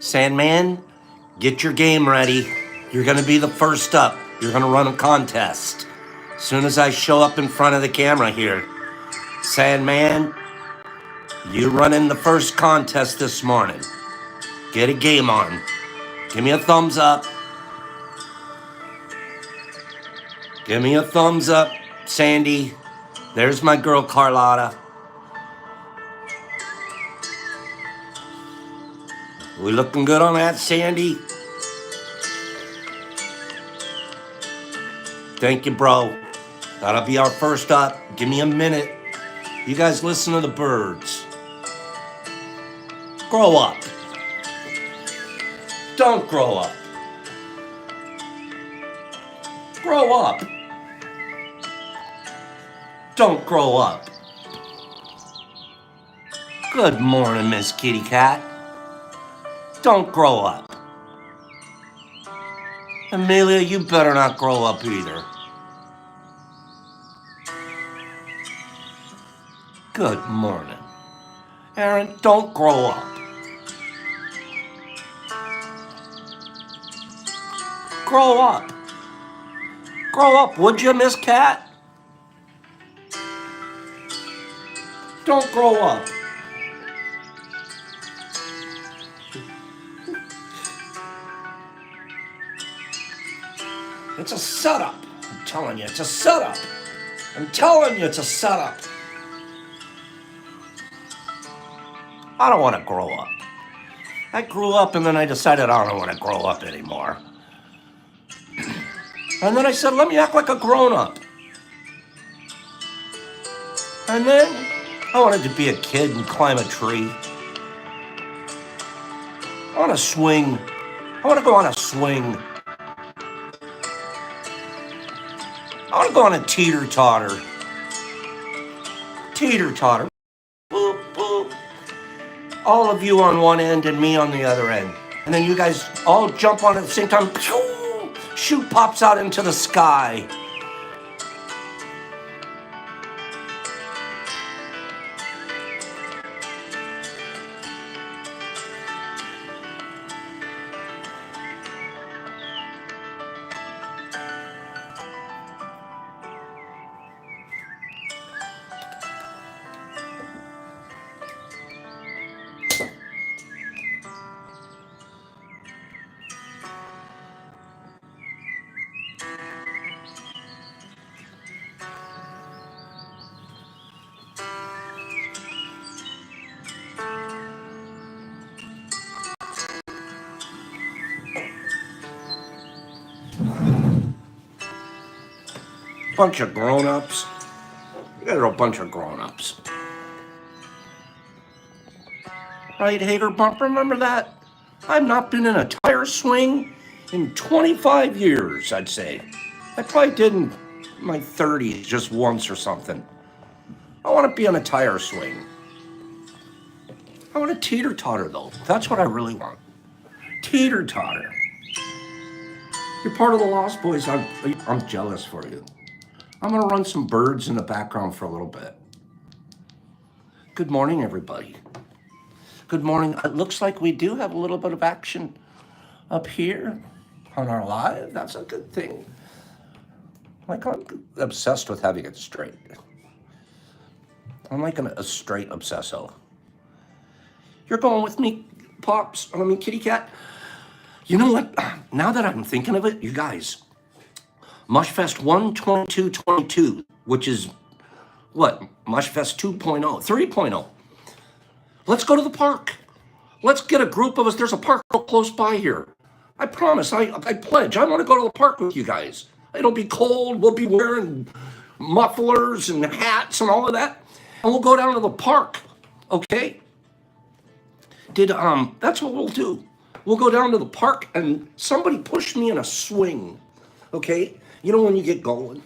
Sandman, get your game ready. You're gonna be the first up. You're gonna run a contest. As soon as I show up in front of the camera here, Sandman, you running the first contest this morning. Get a game on. Give me a thumbs up. Give me a thumbs up, Sandy. There's my girl, Carlotta. We looking good on that, Sandy? Thank you, bro. That'll be our first up. Give me a minute. You guys listen to the birds. Grow up. Don't grow up. Grow up. Don't grow up. Good morning, Miss Kitty Cat. Don't grow up. Amelia, you better not grow up either. Good morning. Aaron, don't grow up. Grow up. Grow up, would you, Miss Cat? Don't grow up. It's a setup. I'm telling you, it's a setup. I'm telling you, it's a setup. I don't want to grow up. I grew up and then I decided I don't want to grow up anymore. And then I said, let me act like a grown-up. And then I wanted to be a kid and climb a tree. I want to swing. I want to go on a swing. I want to go on a teeter-totter. Teeter-totter. Boop, boop. All of you on one end and me on the other end. And then you guys all jump on at the same time. Chute pops out into the sky. Bunch of grown-ups. You guys are a bunch of grown-ups. Right, Hager Bump? Remember that? I've not been in a tire swing in 25 years, I'd say. I probably did in my 30s just once or something. I want to be on a tire swing. I want a teeter-totter, though. That's what I really want. Teeter-totter. You're part of the Lost Boys. I'm jealous for you. I'm going to run some birds in the background for a little bit. Good morning, everybody. Good morning. It looks like we do have a little bit of action up here on our live. That's a good thing. Like, I'm obsessed with having it straight. I'm like a straight obsesso. You're going with me, Pops? I mean, Kitty Cat? You know what? Now that I'm thinking of it, you guys, Mushfest 12222, which is what? Mushfest 2.0, 3.0. Let's go to the park. Let's get a group of us. There's a park close by here. I promise, I pledge. I want to go to the park with you guys. It'll be cold. We'll be wearing mufflers and hats and all of that. And we'll go down to the park, okay? That's what we'll do. We'll go down to the park and somebody push me in a swing, okay? You know when you get going?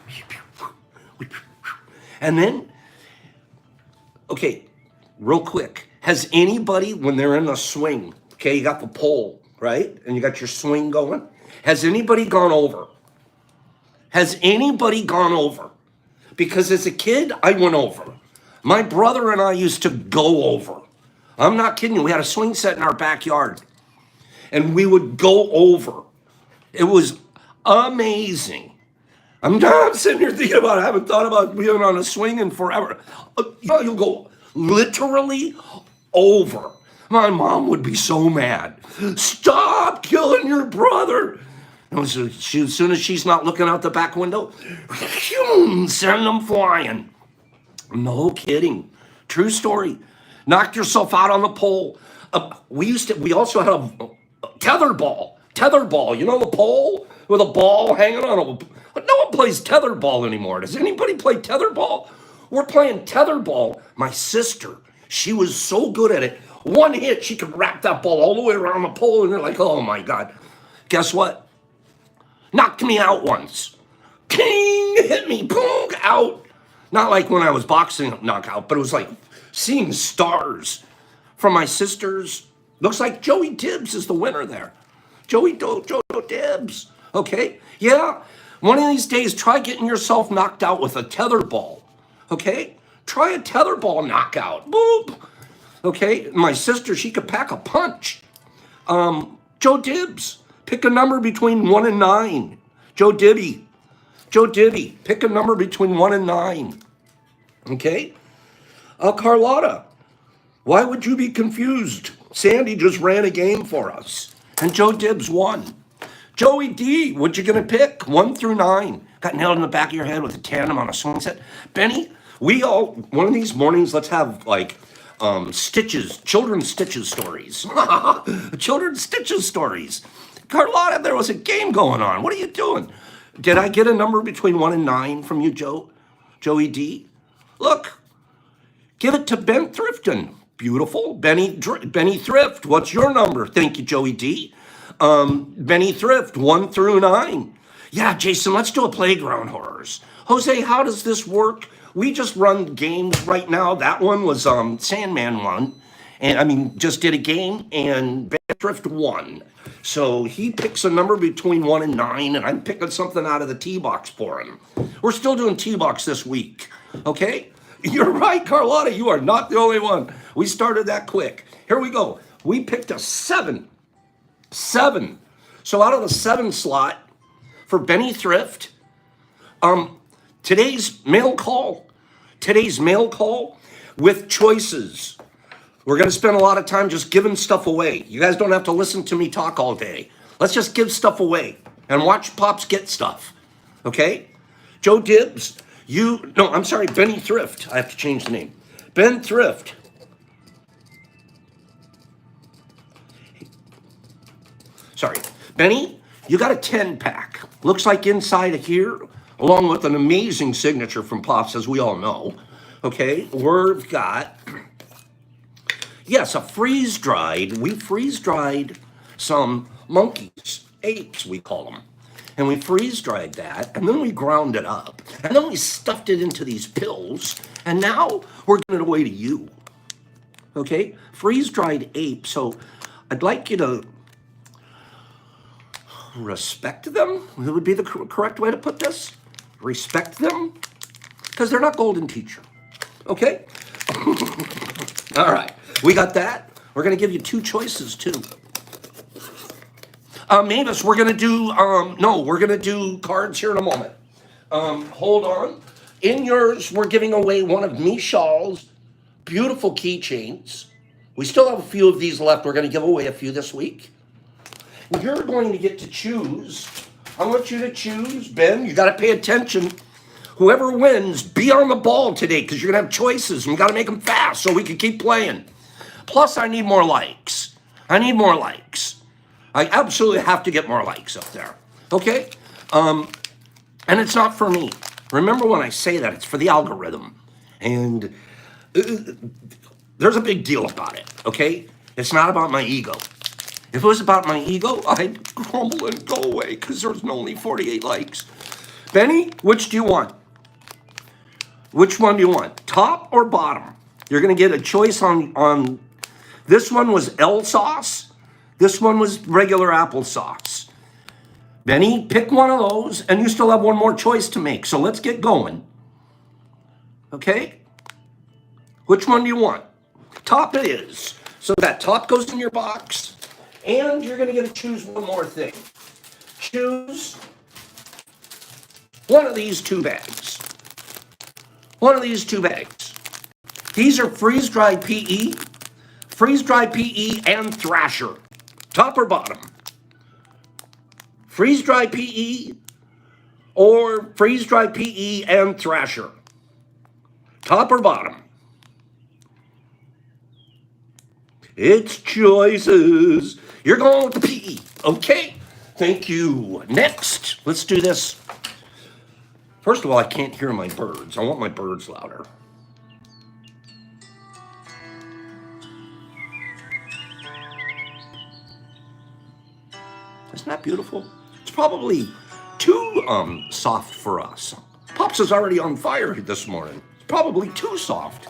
And then, okay, real quick. Has anybody, when they're in a swing, okay, you got the pole, right? And you got your swing going. Has anybody gone over? Has anybody gone over? Because as a kid, I went over. My brother and I used to go over. I'm not kidding you. We had a swing set in our backyard. and we would go over. It was amazing. I'm sitting here thinking about it. I haven't thought about being on a swing in forever. You'll go literally over. My mom would be so mad. Stop killing your brother. And as soon as she's not looking out the back window, send them flying. No kidding. True story. Knocked yourself out on the pole. We also had a tether ball. Tether ball. You know the pole with a ball hanging on a. No one plays tether ball anymore. Does anybody play tether ball? We're playing tether ball. My sister, she was so good at it. One hit, she could wrap that ball all the way around the pole, and you're like, oh my God. Guess what? Knocked me out once. King hit me, boom, out. Not like when I was boxing knockout, but it was like seeing stars from my sisters. Looks like Joey Dibbs is the winner there. Joey Dibbs. Okay? Yeah. One of these days, try getting yourself knocked out with a tether ball. Okay? Try a tether ball knockout. Boop. Okay? My sister, she could pack a punch. Joe Dibbs. Pick a number between 1 and 9. Joe Dibby, pick a number between 1 and 9. Okay? Carlotta, why would you be confused? Sandy just ran a game for us, and Joe Dibbs won. Joey D, what you gonna pick? 1 through 9. Got nailed in the back of your head with a tandem on a swing set. Benny, one of these mornings, let's have like children's Stitches stories. Children's Stitches stories. Carlotta, there was a game going on. What are you doing? Did I get a number between 1 and 9 from you, Joey D? Look, give it to Ben Thrifton. Beautiful. Benny Thrift, what's your number? Thank you, Joey D. Benny Thrift, 1 through 9. Yeah, Jason, let's do a Playground Horrors. Jose, how does this work? We just run games right now. That one was Sandman won. And just did a game, and Ben Thrift won. So he picks a number between 1 and 9, and I'm picking something out of the T-Box for him. We're still doing T-Box this week, okay? You're right, Carlotta, you are not the only one. We started that quick. Here we go. We picked a 7. 7. So out of the 7 slot for Benny Thrift, today's mail call with choices. We're going to spend a lot of time just giving stuff away. You guys don't have to listen to me talk all day. Let's just give stuff away and watch Pops get stuff. Okay? Joe Dibbs, Benny Thrift. I have to change the name. Ben Thrift. Sorry. Benny, you got a 10-pack. Looks like inside of here, along with an amazing signature from Pops, as we all know. Okay? We've got... Yes, a freeze-dried. We freeze-dried some monkeys, apes, we call them. And we freeze-dried that, and then we ground it up. And then we stuffed it into these pills, and now we're giving it away to you. Okay? Freeze-dried ape. So I'd like you to respect them. That would be the correct way to put this. Respect them, because they're not Golden Teacher. Okay? All right. We got that. We're going to give you 2 choices, too. Mavis, we're going to do, we're going to do cards here in a moment. Hold on. In yours, we're giving away one of Michal's beautiful keychains. We still have a few of these left. We're going to give away a few this week. You're going to get to choose. I want you to choose, Ben. You got to pay attention. Whoever wins, be on the ball today, because you're going to have choices, and we got to make them fast so we can keep playing. Plus, I need more likes. I absolutely have to get more likes up there. Okay? And it's not for me. Remember when I say that, it's for the algorithm. And there's a big deal about it, okay? It's not about my ego. If it was about my ego, I'd crumble and go away because there's only 48 likes. Benny, which do you want? Which one do you want? Top or bottom? You're going to get a choice on this one was L sauce. This one was regular applesauce. Benny, pick one of those, and you still have one more choice to make. So let's get going. Okay? Which one do you want? Top it is. So that top goes in your box. And you're going to get to choose one more thing. Choose one of these two bags. One of these two bags. These are freeze-dried PE, and Thrasher. Top or bottom? Freeze-dried PE or freeze-dried PE and Thrasher? Top or bottom? It's choices. You're going with the PE. Okay. Thank you. Next, let's do this. First of all, I can't hear my birds. I want my birds louder. Isn't that beautiful? It's probably too soft for us. Pops is already on fire this morning. It's probably too soft.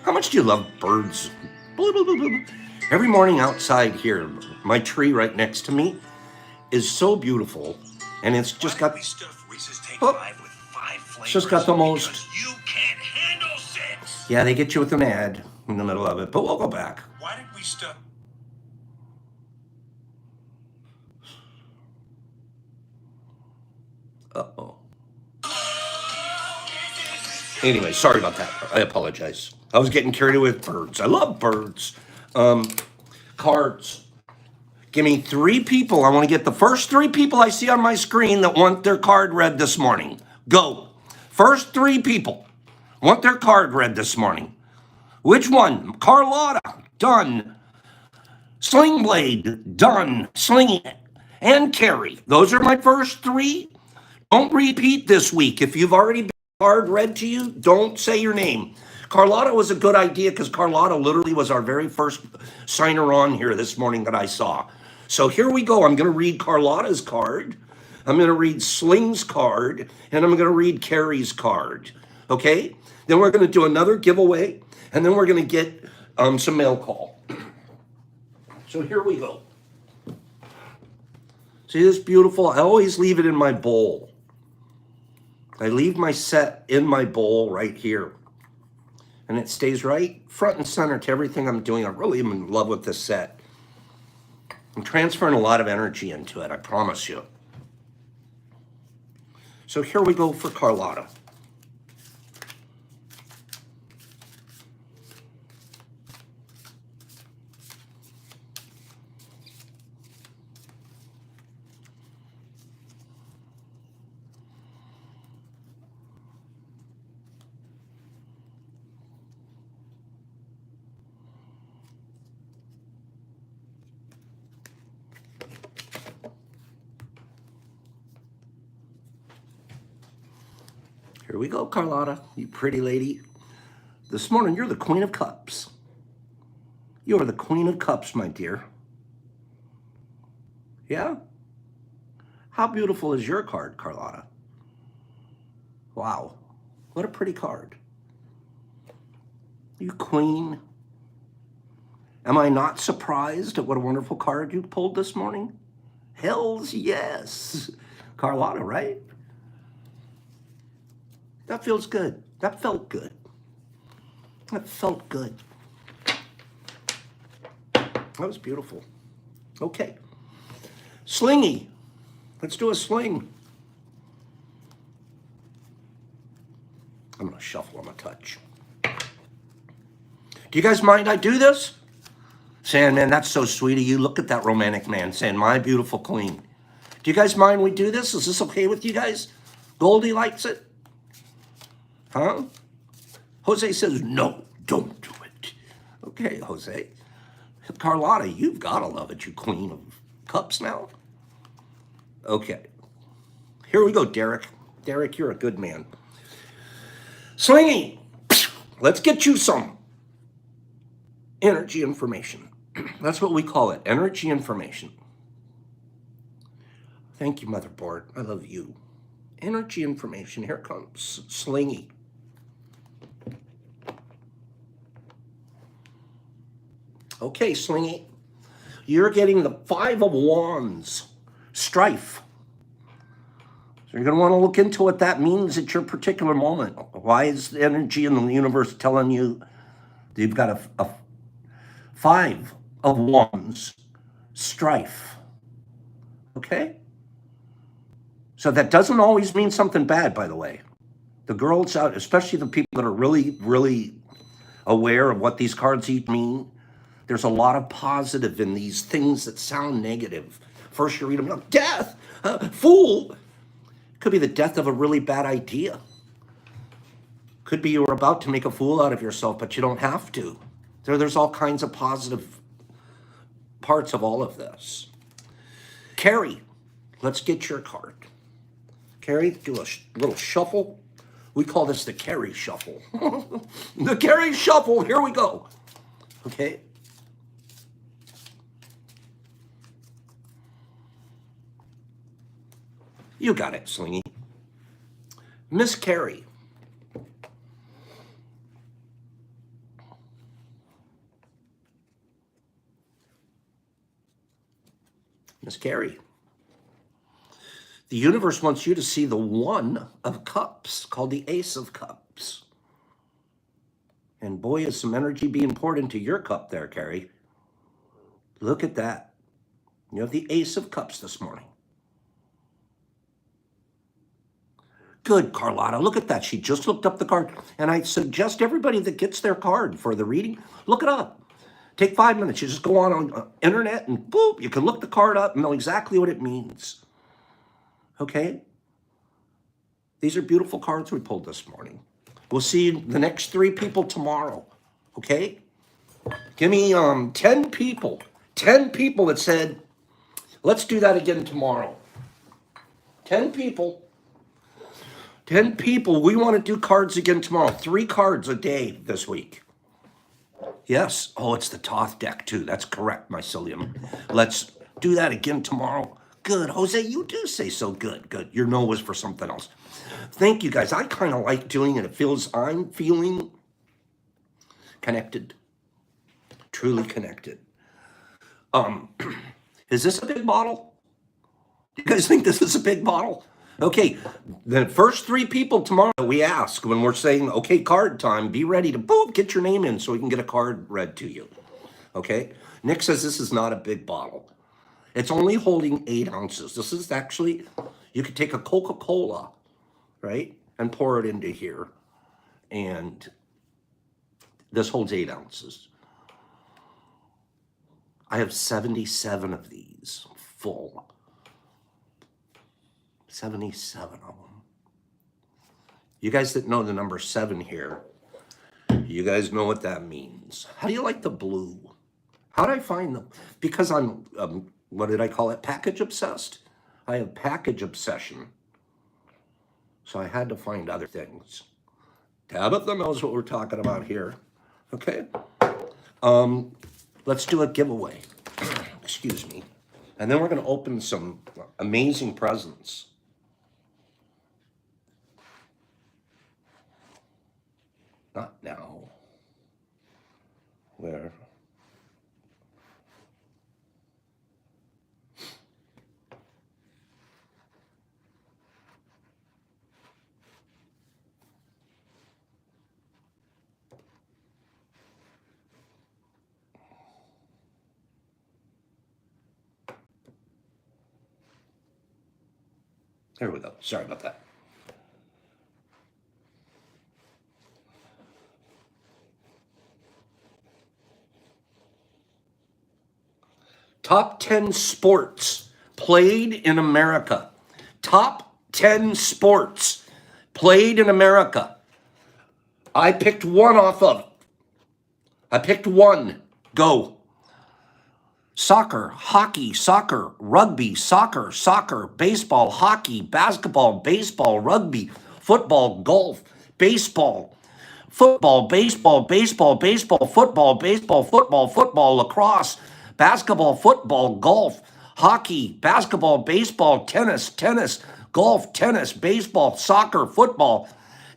How much do you love birds? Blah, blah, blah, blah. Every morning outside here, my tree right next to me is so beautiful, and it's just got. It's just got the most. You can't handle sex. Yeah, they get you with an ad in the middle of it, but we'll go back. Why did we stuff? Uh-oh. Anyway, sorry about that. I apologize. I was getting carried away with birds. I love birds. Cards. Give me 3 people. I want to get the first 3 people I see on my screen that want their card read this morning. Go. First 3 people want their card read this morning. Which one? Carlotta. Done. Sling Blade. Done. Slinging it. And Carrie. Those are my first 3. Don't repeat this week. If you've already been card read to you, don't say your name. Carlotta was a good idea because Carlotta literally was our very first signer on here this morning that I saw. So here we go. I'm going to read Carlotta's card. I'm going to read Sling's card. And I'm going to read Carrie's card. Okay? Then we're going to do another giveaway. And then we're going to get some mail call. So here we go. See this beautiful? I always leave it in my bowl. I leave my set in my bowl right here. And it stays right front and center to everything I'm doing. I really am in love with this set. I'm transferring a lot of energy into it, I promise you. So here we go for Carlotta. Here we go, Carlotta, you pretty lady. This morning, you're the Queen of Cups. You are the Queen of Cups, my dear. Yeah? How beautiful is your card, Carlotta? Wow, what a pretty card. You queen. Am I not surprised at what a wonderful card you pulled this morning? Hells yes. Carlotta, right? That feels good. That felt good. That felt good. That was beautiful. Okay. Slingy. Let's do a sling. I'm going to shuffle on my touch. Do you guys mind I do this? Sandman, that's so sweet of you. Look at that romantic man saying, my beautiful queen. Do you guys mind we do this? Is this okay with you guys? Goldie likes it? Huh? Jose says, no, don't do it. Okay, Jose. Carlotta, you've got to love it, you Queen of Cups now. Okay. Here we go, Derek. Derek, you're a good man. Slingy, let's get you some energy information. That's what we call it, energy information. Thank you, motherboard. I love you. Energy information. Here comes Slingy. Okay, Slingy. You're getting the 5 of Wands. Strife. So you're going to want to look into what that means at your particular moment. Why is the energy in the universe telling you that you've got 5 of wands, strife. Okay? So that doesn't always mean something bad, by the way. The girls out, especially the people that are really, really aware of what these cards each mean, there's a lot of positive in these things that sound negative. First you read them, death, fool. Could be the death of a really bad idea. Could be you were about to make a fool out of yourself, but you don't have to. There's all kinds of positive parts of all of this. Carrie, let's get your card. Carrie, do a little shuffle. We call this the Carrie shuffle. The Carrie shuffle, here we go. Okay. You got it, Slingy. Miss Carrie. Miss Carrie. The universe wants you to see the One of Cups, called the Ace of Cups. And boy, is some energy being poured into your cup there, Carrie. Look at that. You have the Ace of Cups this morning. Good, Carlotta. Look at that. She just looked up the card. And I suggest everybody that gets their card for the reading, look it up. Take 5 minutes. You just go on internet and boop, you can look the card up and know exactly what it means. Okay? These are beautiful cards we pulled this morning. We'll see the next 3 people tomorrow. Okay? Give me 10 people. 10 people that said, let's do that again tomorrow. 10 people. 10 people. We want to do cards again tomorrow. 3 cards a day this week. Yes. Oh, it's the Thoth deck too. That's correct, Mycelium. Let's do that again tomorrow. Good. Jose, you do say so. Good, good. Your no was for something else. Thank you, guys. I kind of like doing it. It feels, I'm feeling connected. Truly connected. Is this a big bottle? You guys think this is a big bottle? Okay, the first 3 people tomorrow we ask when we're saying, okay, card time, be ready to boom, get your name in so we can get a card read to you. Okay, Nick says this is not a big bottle. It's only holding 8 ounces. This is actually, you could take a Coca-Cola, right, and pour it into here. And this holds 8 ounces. I have 77 of these full. 77 of them. You guys that know the number 7 here, you guys know what that means. How do you like the blue? How did I find them? Because I'm, what did I call it? Package obsessed? I have package obsession. So I had to find other things. Tabitha knows what we're talking about here. Okay. Let's do a giveaway. Excuse me. And then we're going to open some amazing presents. Not now. Where? There we go. Sorry about that. Top 10 sports played in America. Top 10 sports played in America. I picked one off of. I picked one. Go. Soccer, hockey, soccer, rugby, soccer, soccer, baseball, hockey, basketball, baseball, rugby, football, golf, baseball, football, baseball, baseball, baseball, football, baseball, football, football, lacrosse, basketball, football, golf, hockey, basketball, baseball, tennis, tennis, golf, tennis, baseball, soccer, football,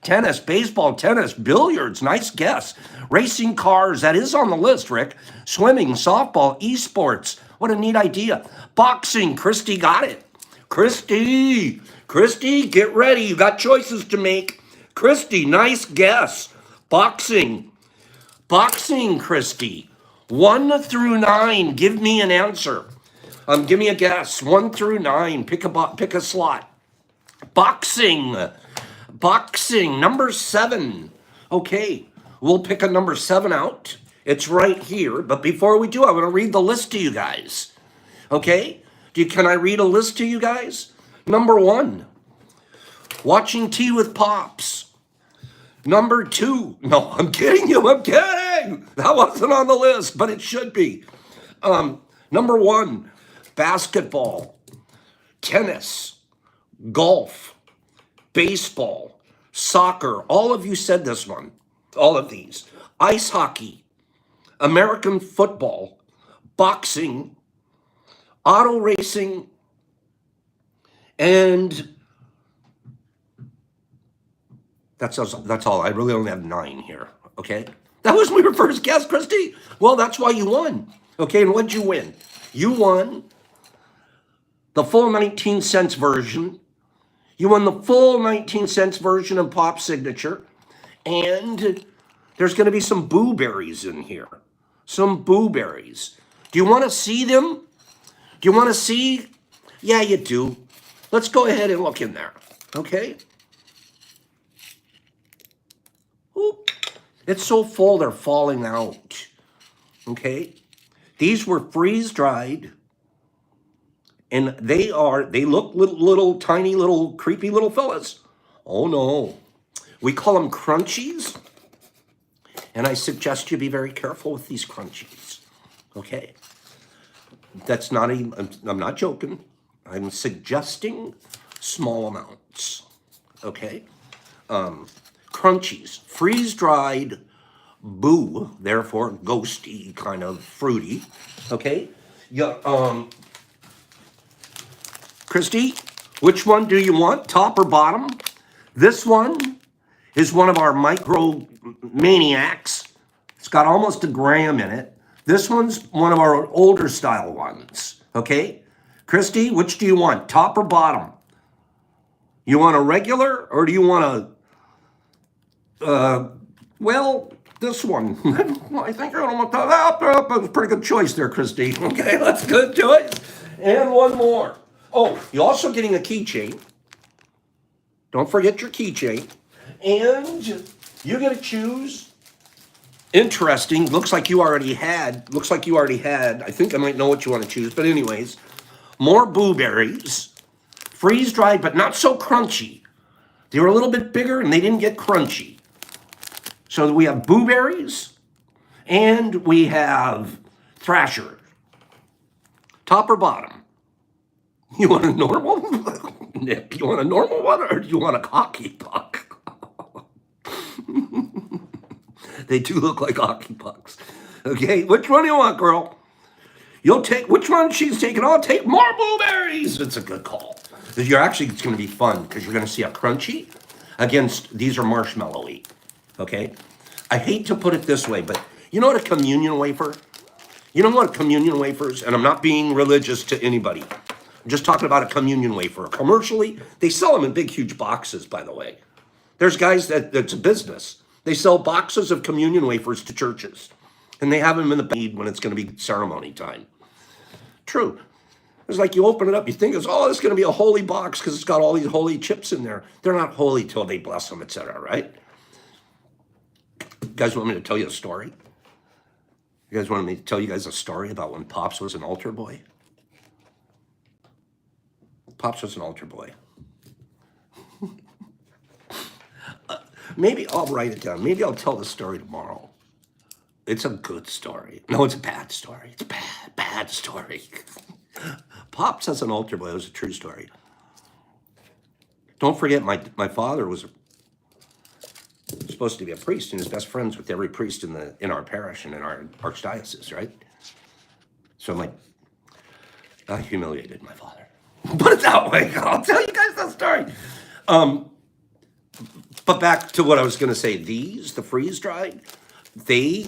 tennis, baseball, tennis, billiards, nice guess. Racing cars, that is on the list, Rick. Swimming, softball, esports. What a neat idea. Boxing, Christy got it. Christy, get ready. You got choices to make. Christy, nice guess. Boxing, Christy. 1 through 9. Give me an answer. Give me a guess. 1 through 9. Pick a slot. Boxing. Boxing. Number 7. Okay. We'll pick a number 7 out. It's right here. But before we do, I want to read the list to you guys. Okay? Can I read a list to you guys? Number 1. Watching Tea with Pops. Number 2. No, I'm kidding you. I'm kidding. That wasn't on the list, but it should be. Number 1. Basketball. Tennis. Golf. Baseball. Soccer. All of you said this one. All of these. Ice hockey. American football. Boxing. Auto racing. And that's all. I really only have 9 here. Okay? That was my first guess, Christy. Well, that's why you won. Okay, and what'd you win? You won the full 19 cents version. You won the full 19 cents version of Pop Signature. And there's going to be some boo berries in here. Some boo berries. Do you want to see them? Do you want to see? Yeah, you do. Let's go ahead and look in there. Okay? Oop. It's so full, they're falling out. Okay? These were freeze-dried. And they look little tiny, little creepy little fellas. Oh no. We call them crunchies. And I suggest you be very careful with these crunchies. Okay? That's not I'm not joking. I'm suggesting small amounts. Okay? Crunchies. Freeze-dried, boo, therefore ghosty, kind of fruity. Okay? Yeah, Christy, which one do you want, top or bottom? This one is one of our micro maniacs. It's got almost a gram in it. This one's one of our older style ones, okay? Christy, which do you want, top or bottom? You want a regular or do you want a, well, this one. I think you're gonna want that. That was a pretty good choice there, Christy. Okay, let's go to it. And one more. Oh, you're also getting a keychain. Don't forget your keychain. And you get to choose. Interesting. Looks like you already had. I think I might know what you want to choose. But anyways, more boo berries. Freeze-dried, but not so crunchy. They were a little bit bigger and they didn't get crunchy. So we have boo berries and we have Thrasher. Top or bottom? You want a normal? Nip, you want a normal one or do you want a hockey puck? They do look like hockey pucks. Okay, which one do you want, girl? You'll take, which one she's taking? I'll take more blueberries. It's a good call. It's going to be fun because you're going to see a crunchy against, these are marshmallowy. Okay? I hate to put it this way, but you know what a communion wafer? You know what a communion wafer is? And I'm not being religious to anybody. I'm just talking about a communion wafer. Commercially, they sell them in big, huge boxes, by the way. There's guys that's a business. They sell boxes of communion wafers to churches. And they have them in the bed when it's going to be ceremony time. True. It's like you open it up, you think it's, oh, it's going to be a holy box because it's got all these holy chips in there. They're not holy till they bless them, etc., right? You guys want me to tell you a story? You guys want me to tell you guys a story about when Pops was an altar boy? Pops was an altar boy. Maybe I'll write it down. Maybe I'll tell the story tomorrow. It's a good story. No, it's a bad story. It's a bad story. Pops as an altar boy was a true story. Don't forget, my father was supposed to be a priest and is best friends with every priest in our parish and in our archdiocese, right? So I humiliated my father. Put it that way. I'll tell you guys that story. But back to what I was going to say. These, the freeze-dried, they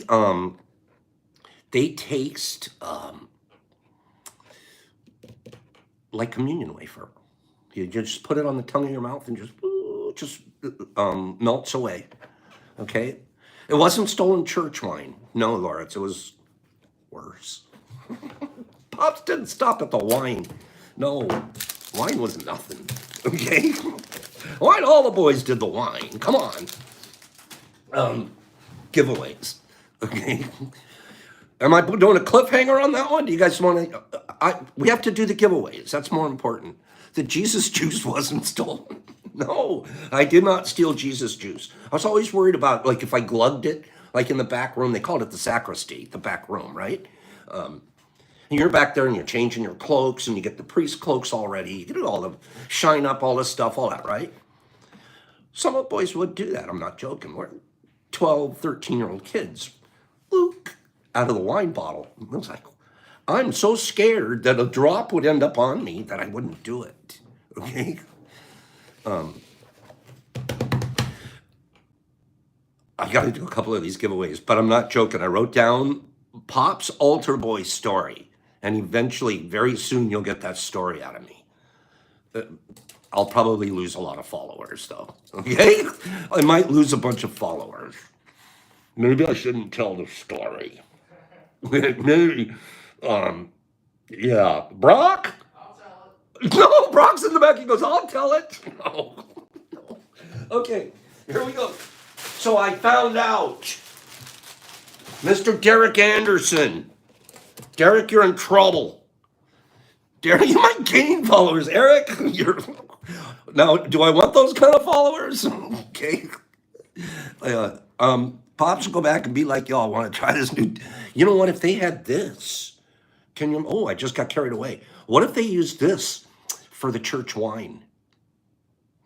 taste like communion wafer. You just put it on the tongue of your mouth and just melts away. Okay? It wasn't stolen church wine. No, Lawrence. It was worse. Pops didn't stop at the wine. No, wine was nothing, okay? Wine, all the boys did the wine. Come on. Giveaways, okay? Am I doing a cliffhanger on that one? Do you guys want to? We have to do the giveaways. That's more important. The Jesus juice wasn't stolen. No, I did not steal Jesus juice. I was always worried about, like, if I glugged it, like in the back room. They called it the sacristy, the back room, right? And you're back there and you're changing your cloaks and you get the priest cloaks all ready. You get all the shine up, all this stuff, all that, right? Some of the boys would do that. I'm not joking. We're 12, 13-year-old kids. Luke, out of the wine bottle. I was like, I'm so scared that a drop would end up on me that I wouldn't do it, okay? I got to do a couple of these giveaways, but I'm not joking. I wrote down Pop's altar boy story, and eventually, very soon, you'll get that story out of me. I'll probably lose a lot of followers, though, okay? I might lose a bunch of followers. Maybe I shouldn't tell the story. Maybe, yeah. Brock? I'll tell it. No, Brock's in the back. He goes, I'll tell it. No. Okay, here we go. So I found out, Mr. Derek Anderson. Derek, you're in trouble. Derek, you might gain followers. Eric, you're... Now, do I want those kind of followers? Okay. Pops will go back and be like, y'all, I want to try this new... You know what? If they had this, can you... Oh, I just got carried away. What if they used this for the church wine?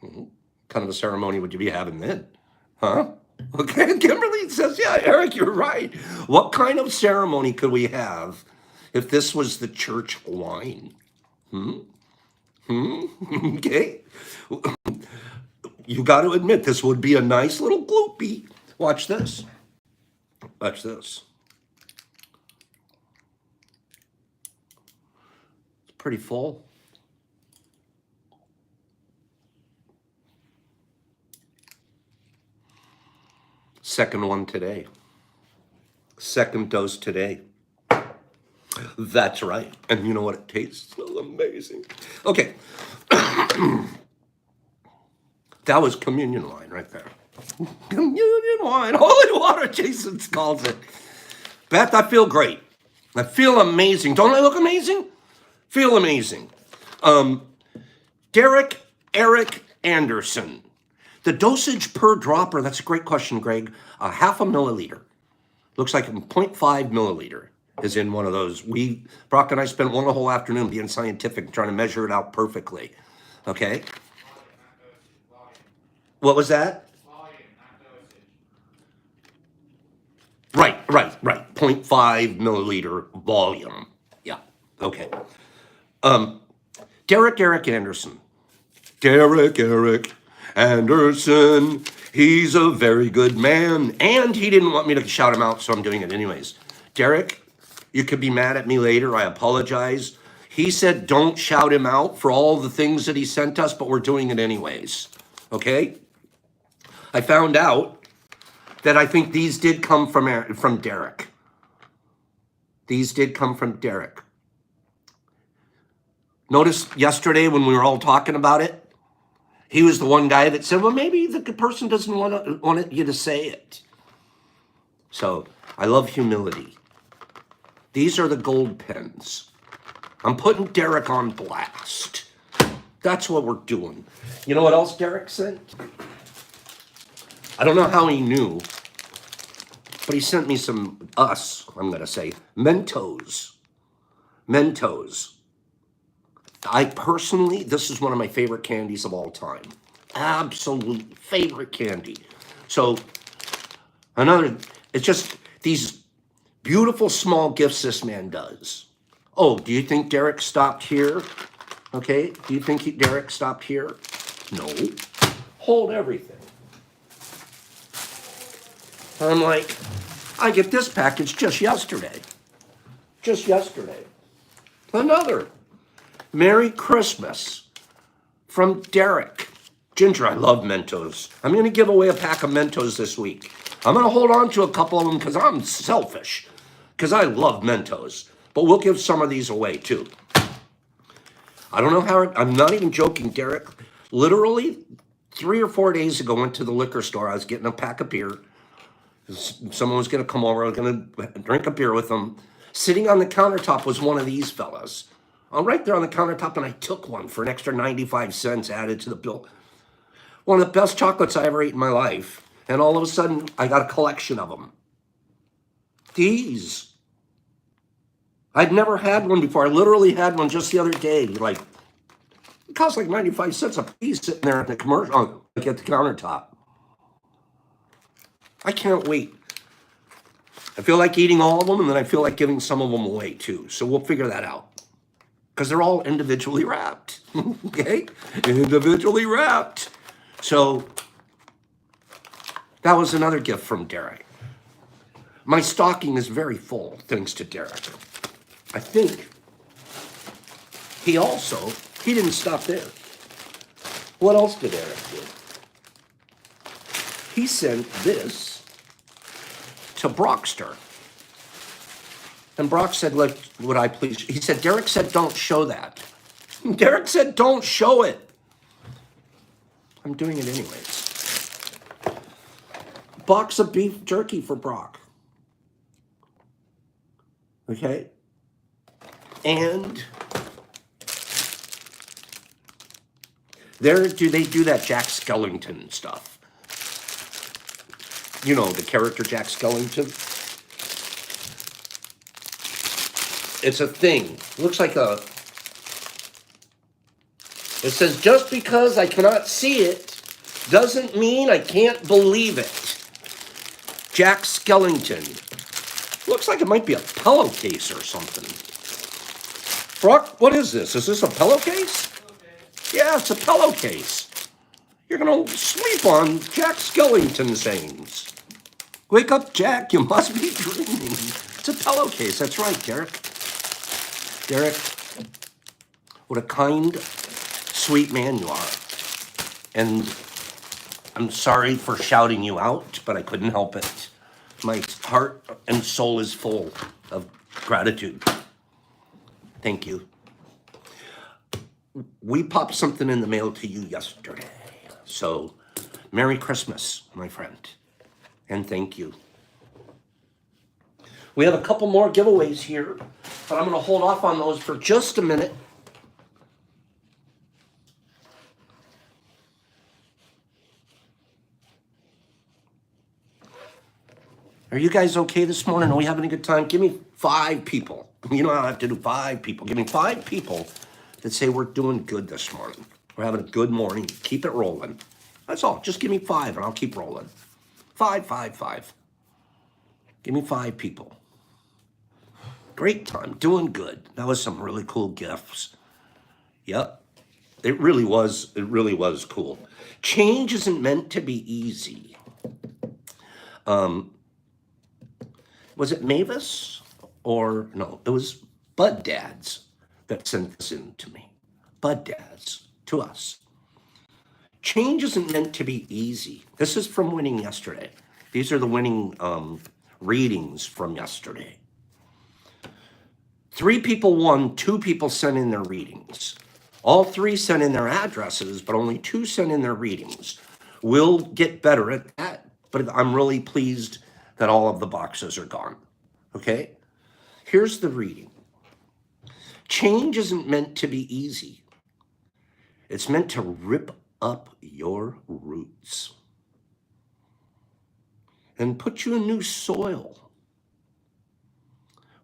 Kind of a ceremony would you be having then? Huh? Okay, Kimberly says, yeah, Eric, you're right. What kind of ceremony could we have if this was the church wine? Okay. You got to admit, this would be a nice little gloopy. Watch this. Watch this. It's pretty full. Second one today. Second dose today. That's right. And you know what? It tastes amazing. Okay. That was communion wine right there. Communion wine. Holy water, Jason calls it. Beth, I feel great. I feel amazing. Don't I look amazing? Feel amazing. Derek Eric Anderson. The dosage per dropper, that's a great question, Greg. Half a milliliter. Looks like a 0.5 milliliter is in one of those. Brock and I spent one whole afternoon being scientific, trying to measure it out perfectly. Okay? What was that? Right. 0.5 milliliter volume. Yeah, okay. Derek Anderson. Derek Anderson. He's a very good man. And he didn't want me to shout him out, so I'm doing it anyways. Derek, you could be mad at me later. I apologize. He said don't shout him out for all the things that he sent us, but we're doing it anyways. Okay? I found out that I think these did come from Derek. These did come from Derek. Notice yesterday when we were all talking about it, he was the one guy that said, well, maybe the person doesn't want you to say it. So I love humility. These are the gold pens. I'm putting Derek on blast. That's what we're doing. You know what else Derek sent? I don't know how he knew, but he sent me I'm going to say, Mentos. Mentos. I personally, this is one of my favorite candies of all time. Absolute favorite candy. So, it's just these beautiful small gifts this man does. Oh, do you think Derek stopped here? Okay, do you think Derek stopped here? No. Hold everything. I'm like, I get this package just yesterday. Another. Merry Christmas from Derek. Ginger, I love Mentos. I'm going to give away a pack of Mentos this week. I'm going to hold on to a couple of them because I'm selfish. because I love Mentos, but we'll give some of these away too. I don't know how, I'm not even joking, Derek. Literally 3 or 4 days ago, went to the liquor store. I was getting a pack of beer. Someone was going to come over. I was going to drink a beer with them. Sitting on the countertop was one of these fellas. I'm right there on the countertop, and I took one for an extra 95 cents added to the bill. One of the best chocolates I ever ate in my life. And all of a sudden, I got a collection of them. These. I'd never had one before. I literally had one just the other day. Like, it cost like 95 cents a piece sitting there at the commercial, like at the countertop. I can't wait. I feel like eating all of them, and then I feel like giving some of them away too. So we'll figure that out. Because they're all individually wrapped. Okay? Individually wrapped. So that was another gift from Derek. My stocking is very full, thanks to Derek. I think he didn't stop there. What else did Derek do? He sent this to Brockster. And Brock said, "Look, would I please?" He said, Derek said, don't show that. Derek said, don't show it. I'm doing it anyways. Box of beef jerky for Brock. Okay? And there, they do that Jack Skellington stuff. You know, the character Jack Skellington. It's a thing. Looks like a... It says, just because I cannot see it doesn't mean I can't believe it. Jack Skellington. Looks like it might be a pillowcase or something. Brock, what is this? Is this a pillowcase? Yeah, it's a pillowcase. You're going to sleep on Jack Skellington sayings. Wake up, Jack. You must be dreaming. It's a pillowcase. That's right, Derek. Derek, what a kind, sweet man you are. And I'm sorry for shouting you out, but I couldn't help it. My heart and soul is full of gratitude. Thank you. We popped something in the mail to you yesterday. So, Merry Christmas, my friend. And thank you. We have a couple more giveaways here, but I'm going to hold off on those for just a minute. Are you guys okay this morning? Are we having a good time? Give me 5 people. You know I have to do 5 people. Give me 5 people that say we're doing good this morning. We're having a good morning. Keep it rolling. That's all. Just give me 5 and I'll keep rolling. 5, 5, 5. Give me 5 people. Great time. Doing good. That was some really cool gifts. Yep. It really was cool. Change isn't meant to be easy. Was it Mavis? Or no, it was Bud Dads that sent this in to me. Bud Dads to us. Change isn't meant to be easy. This is from winning yesterday. These are the winning readings from yesterday. 3 people won, 2 people sent in their readings. All 3 sent in their addresses, but only 2 sent in their readings. We'll get better at that, but I'm really pleased that all of the boxes are gone. Okay? Here's the reading. Change isn't meant to be easy. It's meant to rip up your roots and put you in new soil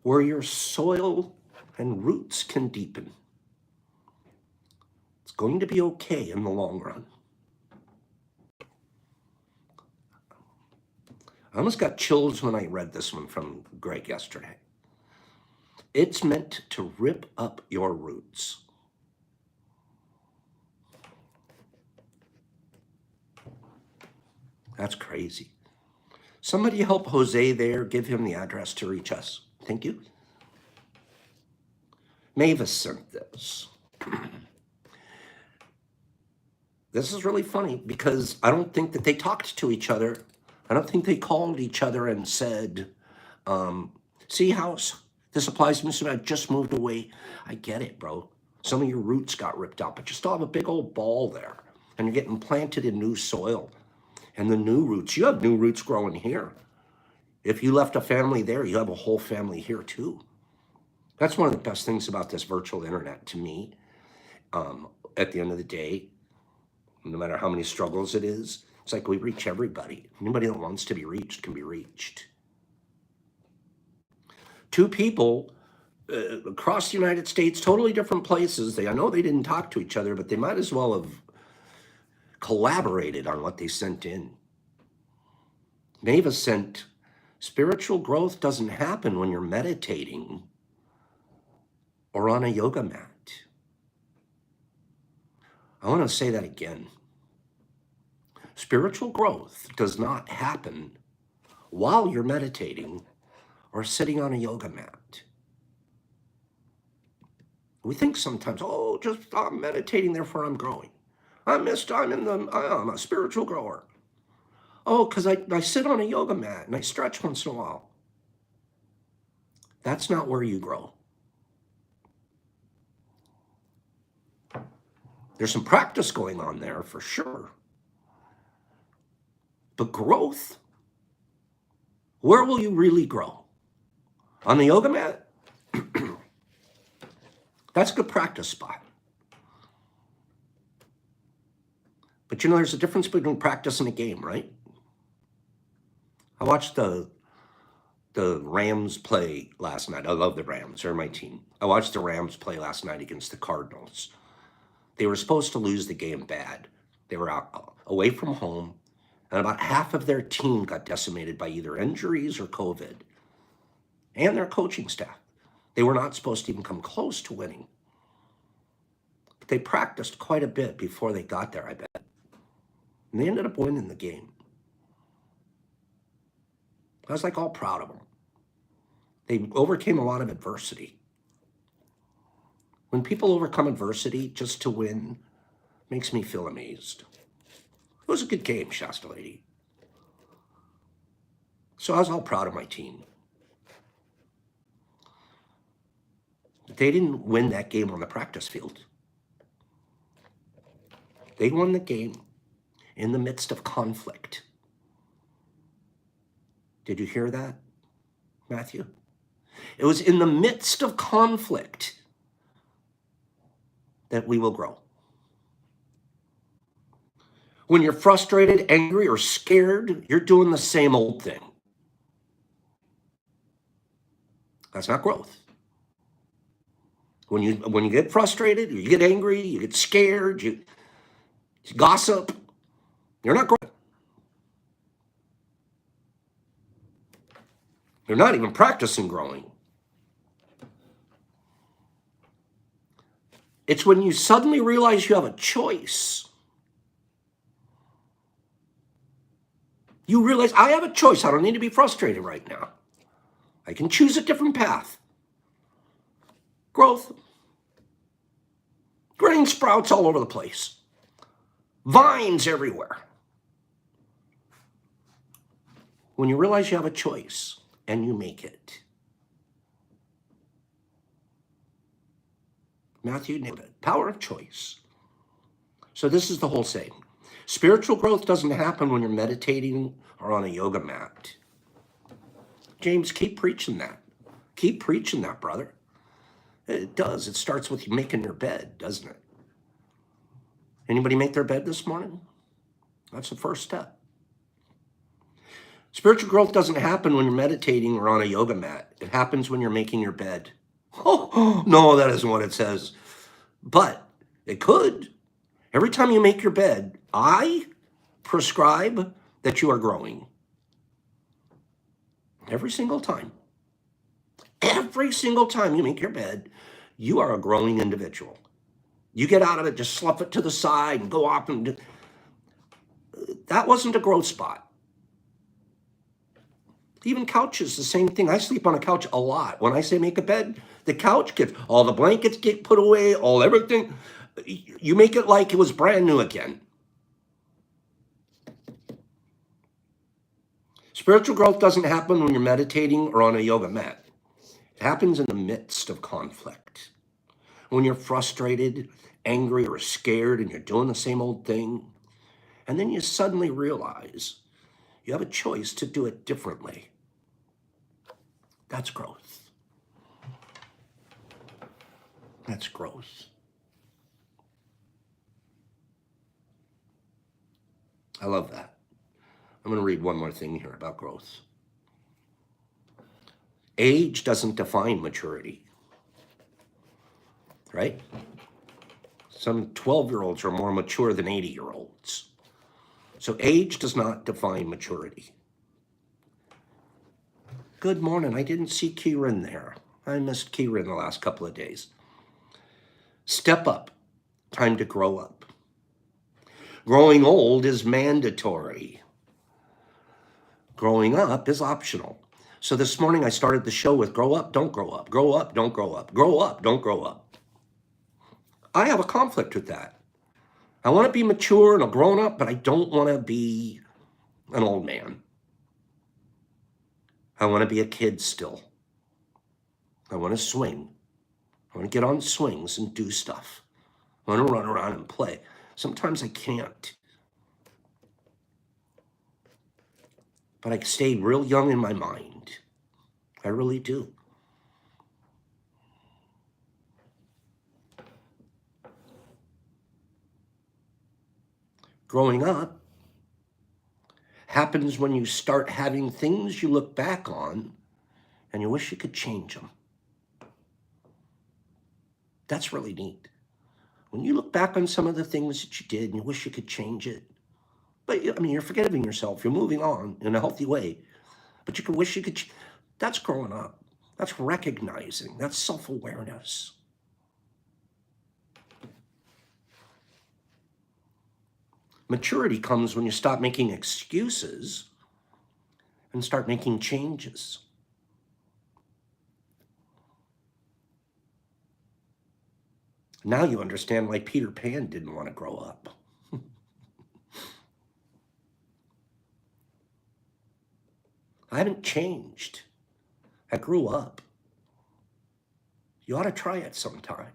where your soil and roots can deepen. It's going to be okay in the long run. I almost got chills when I read this one from Greg yesterday. It's meant to rip up your roots. That's crazy. Somebody help Jose there. Give him the address to reach us. Thank you. Mavis sent this. This is really funny because I don't think that they talked to each other. I don't think they called each other and said, See how this applies to me? So I just moved away. I get it, bro. Some of your roots got ripped out, but you still have a big old ball there. And you're getting planted in new soil. And the new roots, you have new roots growing here. If you left a family there, you have a whole family here too. That's one of the best things about this virtual internet to me. At the end of the day, no matter how many struggles it is, it's like we reach everybody. Anybody that wants to be reached can be reached. Two people across the United States, totally different places. I know they didn't talk to each other, but they might as well have collaborated on what they sent in. Neva sent, spiritual growth doesn't happen when you're meditating or on a yoga mat. I want to say that again. Spiritual growth does not happen while you're meditating or sitting on a yoga mat. We think sometimes, oh, just I'm meditating, therefore I'm growing. I'm a spiritual grower. Oh, because I sit on a yoga mat and I stretch once in a while. That's not where you grow. There's some practice going on there for sure. But growth, where will you really grow? On the yoga mat? That's a good practice spot. But you know, there's a difference between practice and a game, right? I watched the Rams play last night. I love the Rams. They're my team. I watched the Rams play last night against the Cardinals. They were supposed to lose the game bad. They were out away from home, and about half of their team got decimated by either injuries or COVID, and their coaching staff. They were not supposed to even come close to winning. But they practiced quite a bit before they got there, I bet. And they ended up winning the game. I was like all proud of them. They overcame a lot of adversity. When people overcome adversity just to win, makes me feel amazed. It was a good game, Shasta Lady. So I was all proud of my team. They didn't win that game on the practice field. They won the game in the midst of conflict. Did you hear that, Matthew? It was in the midst of conflict that we will grow. When you're frustrated, angry, or scared, you're doing the same old thing. That's not growth. When you get frustrated, you get angry, you get scared, you gossip, you're not growing. You're not even practicing growing. It's when you suddenly realize you have a choice. You realize, I have a choice. I don't need to be frustrated right now. I can choose a different path. Growth. Grain sprouts all over the place. Vines everywhere. When you realize you have a choice and you make it. Matthew nailed it. Power of choice. So this is the whole saying. Spiritual growth doesn't happen when you're meditating or on a yoga mat. James, keep preaching that. Keep preaching that, brother. It does. It starts with you making your bed, doesn't it? Anybody make their bed this morning? That's the first step. Spiritual growth doesn't happen when you're meditating or on a yoga mat. It happens when you're making your bed. Oh, no, that isn't what it says. But it could. Every time you make your bed, I prescribe that you are growing. Every single time. Every single time you make your bed, you are a growing individual. You get out of it, just slough it to the side and go off and do. That wasn't a growth spot. Even couches, the same thing. I sleep on a couch a lot. When I say make a bed, the couch gets, all the blankets get put away, all everything. You make it like it was brand new again. Spiritual growth doesn't happen when you're meditating or on a yoga mat. It happens in the midst of conflict. When you're frustrated, angry, or scared, and you're doing the same old thing, and then you suddenly realize you have a choice to do it differently. That's growth. That's growth. I love that. I'm going to read one more thing here about growth. Age doesn't define maturity, right? Some 12-year-olds are more mature than 80-year-olds. So age does not define maturity. Good morning. I didn't see Kieran there. I missed Kieran the last couple of days. Step up. Time to grow up. Growing old is mandatory. Growing up is optional. So this morning I started the show with grow up, don't grow up, grow up, don't grow up, grow up, don't grow up. I have a conflict with that. I want to be mature and a grown up, but I don't want to be an old man. I want to be a kid still. I want to swing. I want to get on swings and do stuff. I want to run around and play. Sometimes I can't. But I stayed real young in my mind. I really do. Growing up happens when you start having things you look back on and you wish you could change them. That's really neat. When you look back on some of the things that you did and you wish you could change it, but I mean, you're forgiving yourself, you're moving on in a healthy way, but you could wish you could, that's growing up. That's recognizing, that's self-awareness. Maturity comes when you stop making excuses and start making changes. Now you understand why Peter Pan didn't want to grow up. I haven't changed. I grew up. You ought to try it sometime.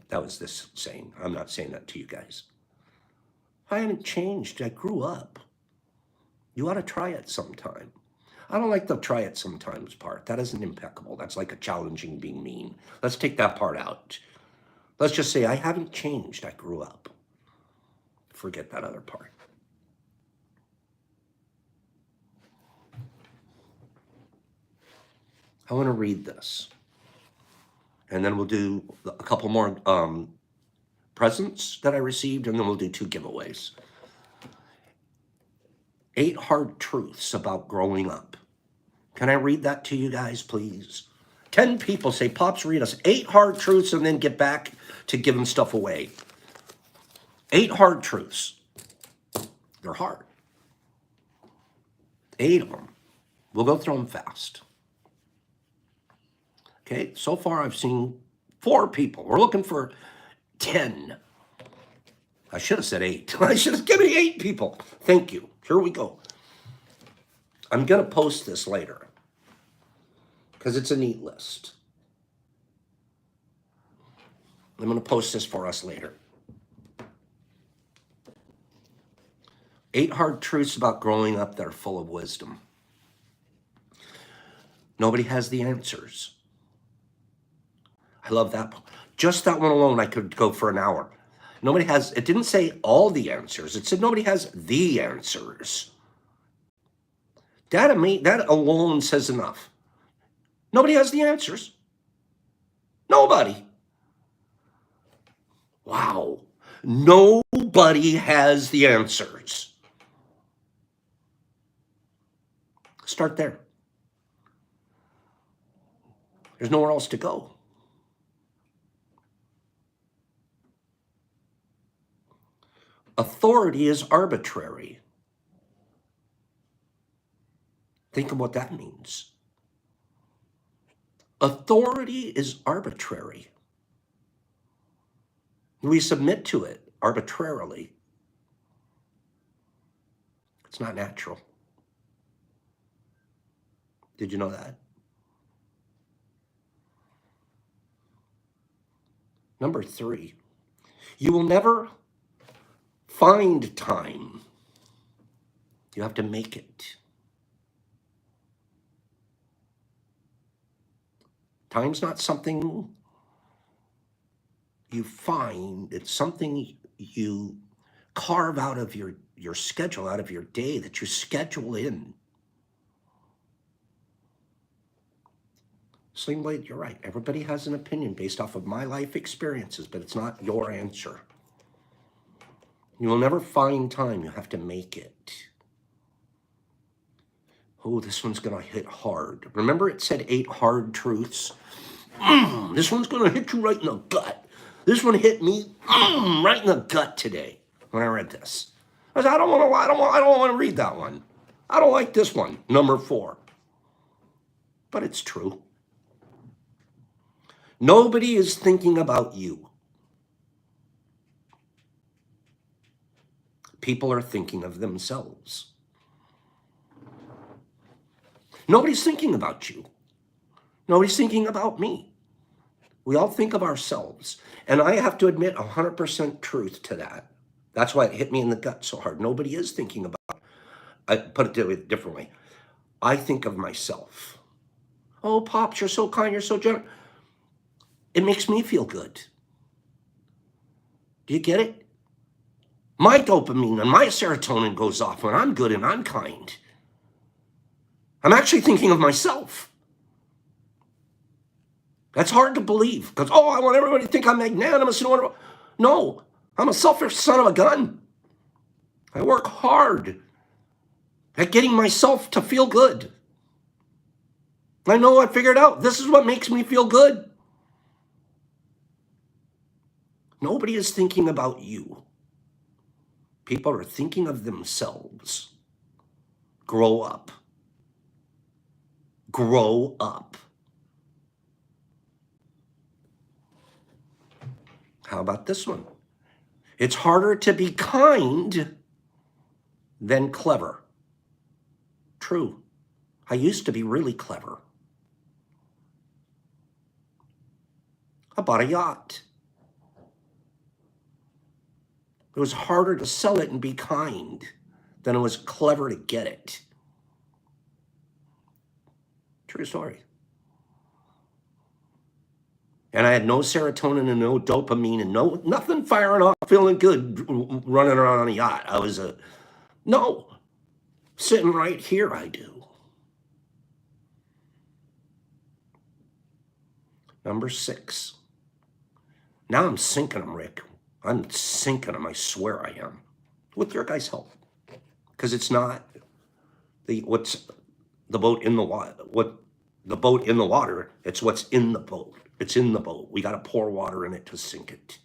That was this saying. I'm not saying that to you guys. I haven't changed. I grew up. You ought to try it sometime. I don't like the try it sometimes part. That isn't impeccable. That's like a challenging being mean. Let's take that part out. Let's just say I haven't changed. I grew up. Forget that other part. I want to read this. And then we'll do a couple more presents that I received, and then we'll do 2 giveaways. 8 hard truths about growing up. Can I read that to you guys, please? 10 people say, Pops, read us 8 hard truths and then get back to giving stuff away. 8 hard truths. They're hard. 8 of them. We'll go through them fast. Okay, so far I've seen 4 people. We're looking for 10. I should have said 8. I should have given me 8 people. Thank you. Here we go. I'm going to post this later because it's a neat list. I'm going to post this for us later. 8 hard truths about growing up that are full of wisdom. Nobody has the answers. I love that. Just that one alone, I could go for an hour. Nobody has, it didn't say all the answers. It said nobody has the answers. That alone says enough. Nobody has the answers. Nobody. Wow. Nobody has the answers. Start there. There's nowhere else to go. Authority is arbitrary. Think of what that means. Authority is arbitrary. We submit to it arbitrarily. It's not natural. Did you know that? Number 3, you will never find time. You have to make it. Time's not something you find. It's something you carve out of your schedule, out of your day, that you schedule in. Sling Blade, you're right. Everybody has an opinion based off of my life experiences, but it's not your answer. You will never find time. You have to make it. Oh, this one's going to hit hard. Remember it said 8 hard truths? This one's going to hit you right in the gut. This one hit me right in the gut today when I read this. I said, I don't want to read that one. I don't like this one, number 4. But it's true. Nobody is thinking about you. People are thinking of themselves. Nobody's thinking about you. Nobody's thinking about me. We all think of ourselves. And I have to admit 100% truth to that. That's why it hit me in the gut so hard. Nobody is thinking about, I put it a different way. I think of myself. Oh, Pops, you're so kind, you're so generous. It makes me feel good. Do you get it? My dopamine and my serotonin goes off when I'm good and I'm kind. I'm actually thinking of myself. That's hard to believe because, oh, I want everybody to think I'm magnanimous and whatever. No, I'm a selfish son of a gun. I work hard at getting myself to feel good. I know I figured out this is what makes me feel good. Nobody is thinking about you. People are thinking of themselves. Grow up. Grow up. How about this one? It's harder to be kind than clever. True. I used to be really clever. I bought a yacht. It was harder to sell it and be kind than it was clever to get it. True story. And I had no serotonin and no dopamine and nothing firing off, feeling good, running around on a yacht. I was sitting right here, I do. Number 6. Now I'm sinking them, Rick. I'm sinking them, I swear I am. With your guys' help. Because it's not what's the boat in the water. The boat in the water, it's what's in the boat. It's in the boat. We got to pour water in it to sink it.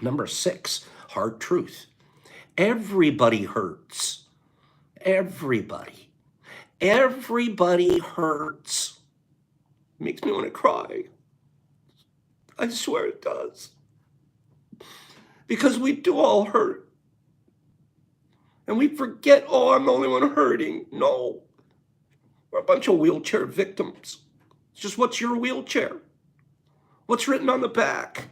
Number 6, hard truth. Everybody hurts. Everybody. Everybody hurts. Makes me want to cry. I swear it does. Because we do all hurt. And we forget, oh, I'm the only one hurting. No. We're a bunch of wheelchair victims. It's just, what's your wheelchair? What's written on the back?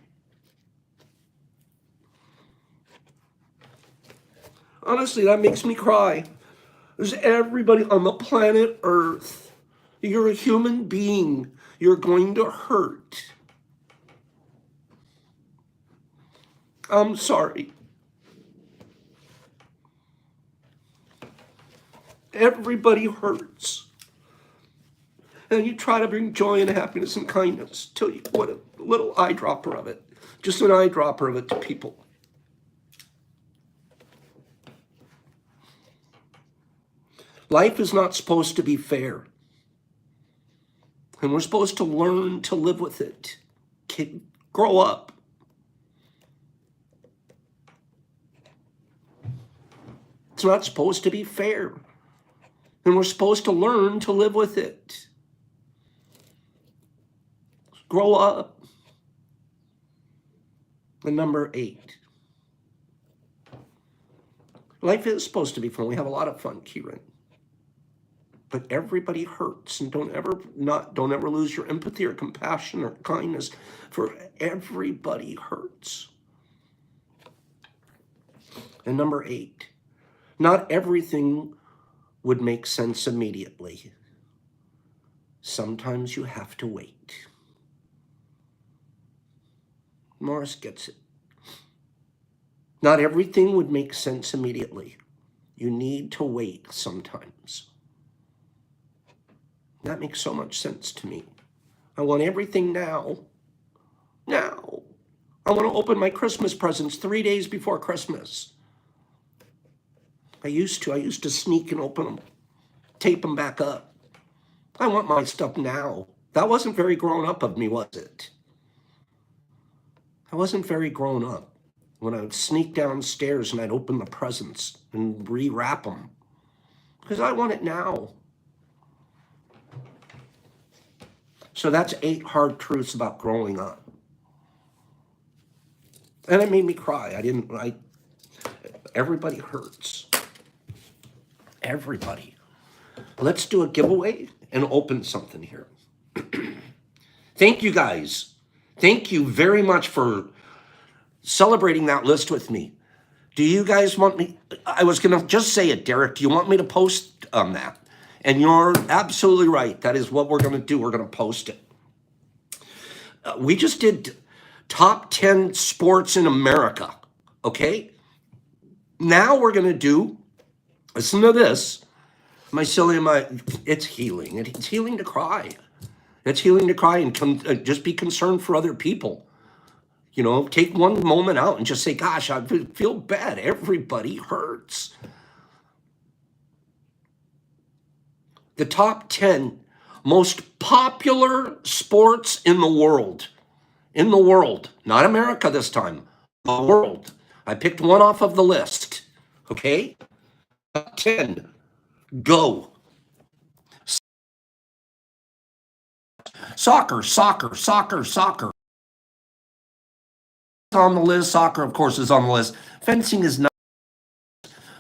Honestly, that makes me cry. There's everybody on the planet Earth. You're a human being. You're going to hurt. I'm sorry. Everybody hurts. And you try to bring joy and happiness and kindness till you put a little eyedropper of it. Just an eyedropper of it to people. Life is not supposed to be fair. And we're supposed to learn to live with it. Grow up. It's not supposed to be fair. And we're supposed to learn to live with it. Grow up. And number 8. Life is supposed to be fun. We have a lot of fun, Kieran. But everybody hurts, and don't ever lose your empathy or compassion or kindness, for everybody hurts. And number 8, not everything would make sense immediately. Sometimes you have to wait. Morris gets it. Not everything would make sense immediately. You need to wait sometimes. That makes so much sense to me. I want everything now. Now. I want to open my Christmas presents 3 days before Christmas. I used to sneak and open them, tape them back up. I want my stuff now. That wasn't very grown up of me, was it? I wasn't very grown up when I would sneak downstairs and I'd open the presents and rewrap them, because I want it now. So that's 8 hard truths about growing up. And it made me cry. Everybody hurts. Everybody. Let's do a giveaway and open something here. Thank you guys. Thank you very much for celebrating that list with me. Do you guys want me? I was going to just say it, Derek. Do you want me to post that? And you're absolutely right. That is what we're going to do. We're going to post it. We just did top 10 sports in America. Okay? Now we're going to do, listen to this. It's healing. It's healing to cry. It's healing to cry and just be concerned for other people. You know, take one moment out and just say, gosh, I feel bad. Everybody hurts. The top 10 most popular sports in the world. In the world. Not America this time. The world. I picked one off of the list. Okay? Top 10. Go. Soccer. On the list. Soccer, of course, is on the list. Fencing is not.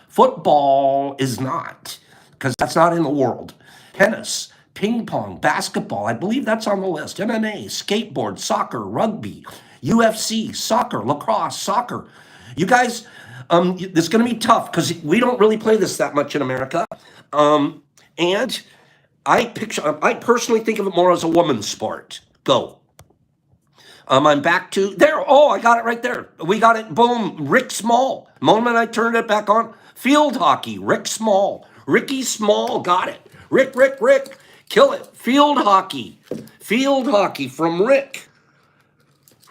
Football is not, because that's not in the world. Tennis, ping pong, basketball, I believe that's on the list. MMA, skateboard, soccer, rugby, UFC, soccer, lacrosse, soccer. You guys, it's going to be tough because we don't really play this that much in America. And I personally think of it more as a woman's sport. Go. I'm back to there. Oh, I got it right there. We got it. Boom. Rick Small. Moment I turned it back on. Field hockey. Rick Small. Ricky Small. Got it. Rick. Kill it. Field hockey. Field hockey from Rick.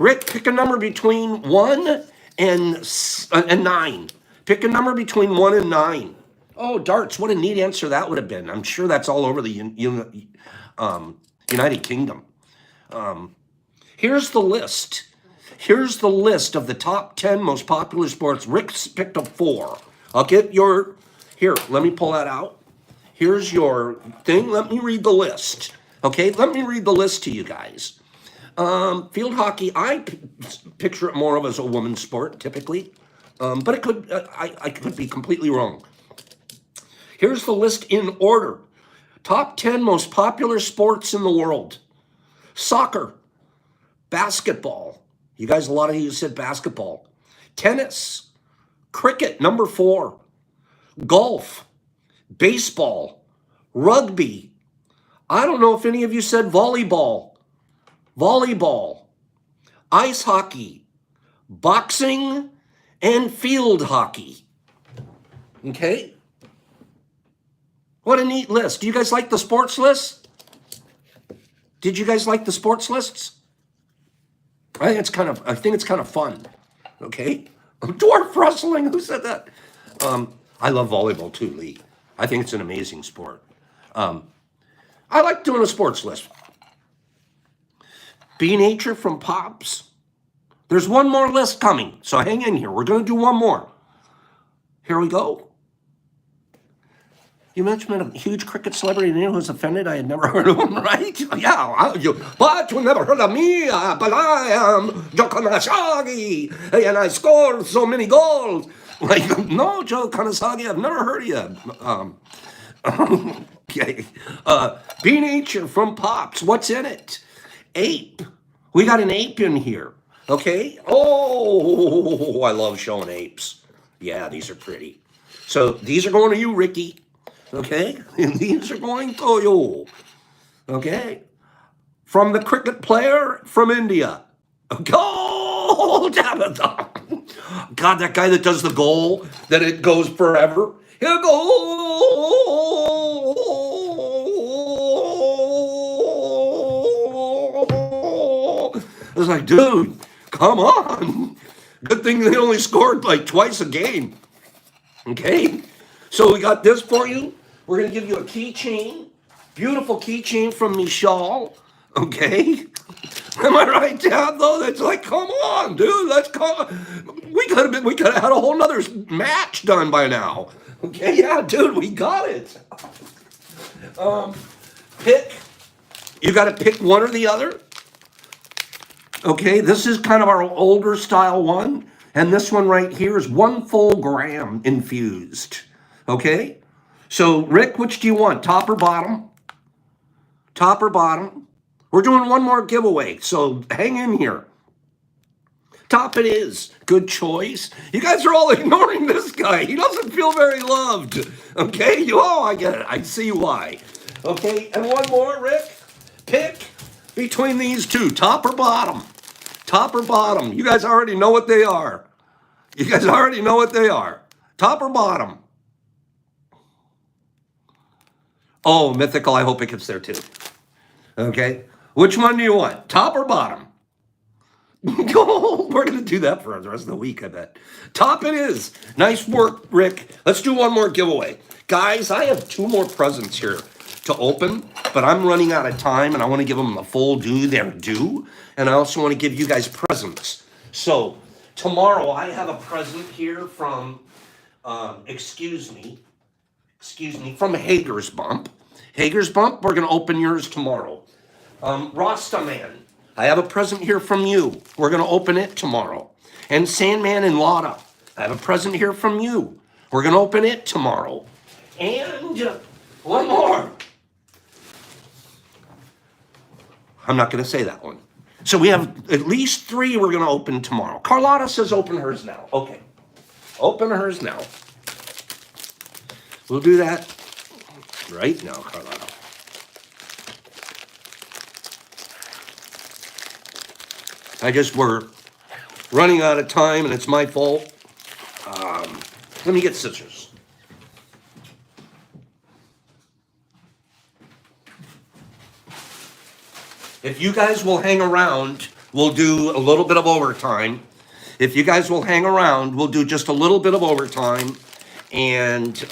Rick, pick a number between 1 and 9. Pick a number between 1 and 9. Oh, darts. What a neat answer that would have been. I'm sure that's all over the United Kingdom. Here's the list. Here's the list of the top 10 most popular sports. Rick's picked up 4. I'll get your, here, let me pull that out. Here's your thing. Let me read the list. Okay, let me read the list to you guys. Field hockey, I picture it more of as a woman's sport, typically. But it could, I could be completely wrong. Here's the list in order. Top 10 most popular sports in the world. Soccer. Basketball. You guys, a lot of you said basketball. Tennis. Cricket, number 4. Golf. Baseball. Rugby. I don't know if any of you said volleyball. Volleyball. Ice hockey. Boxing. And field hockey. Okay? What a neat list. Do you guys like the sports list? Did you guys like the sports lists? I think it's kind of fun. Okay? Dwarf wrestling, who said that? I love volleyball too, Lee. I think it's an amazing sport. I like doing a sports list. B Nature from Pops. There's one more list coming, so hang in here. We're going to do one more. Here we go. You mentioned a huge cricket celebrity name who's offended. I had never heard of him, right? Yeah, but you never heard of me. But I am Joe Kanashagi, and I scored so many goals. Like, no, Joe Kanashagi, I've never heard of you. Okay. Be Nature from Pops. What's in it? Ape. We got an ape in here. Okay. Oh, I love showing apes. Yeah, these are pretty. So these are going to you, Ricky. Okay. And these are going to you. Okay. From the cricket player from India. Go, Tabitha. God, that guy that does the goal, that it goes forever. He'll go. I was like, dude, come on. Good thing they only scored like twice a game. Okay. So we got this for you. We're going to give you a keychain. Beautiful keychain from Michelle. Okay. Am I right, Dad? Though that's like, come on, dude. Let's go. We could have had a whole nother match done by now. Okay, yeah, dude, we got it. Pick. You got to pick one or the other. Okay, this is kind of our older style one, and this one right here is 1 full gram infused. Okay, so Rick, which do you want? Top or bottom? Top or bottom? We're doing one more giveaway, so hang in here. Top it is. Good choice. You guys are all ignoring this guy. He doesn't feel very loved. Okay? Oh, I get it. I see why. Okay, and one more, Rick. Pick between these two, top or bottom. Top or bottom. You guys already know what they are. You guys already know what they are. Top or bottom. Oh, Mythical, I hope it gets there too. Okay? Which one do you want? Top or bottom? We're going to do that for the rest of the week, I bet. Top it is. Nice work, Rick. Let's do one more giveaway. Guys, I have 2 more presents here to open, but I'm running out of time, and I want to give them the full due their due, and I also want to give you guys presents. So, tomorrow I have a present here from, excuse me, from Hager's Bump. Hager's Bump, we're going to open yours tomorrow. Rastaman, I have a present here from you. We're going to open it tomorrow. And Sandman and Lotta, I have a present here from you. We're going to open it tomorrow. And one more. I'm not going to say that one. So we have at least 3 we're going to open tomorrow. Carlotta says open hers now. Okay. Open hers now. We'll do that right now, Carlotta. We're running out of time, and it's my fault. Let me get scissors. If you guys will hang around, we'll do a little bit of overtime. If you guys will hang around, we'll do just a little bit of overtime. And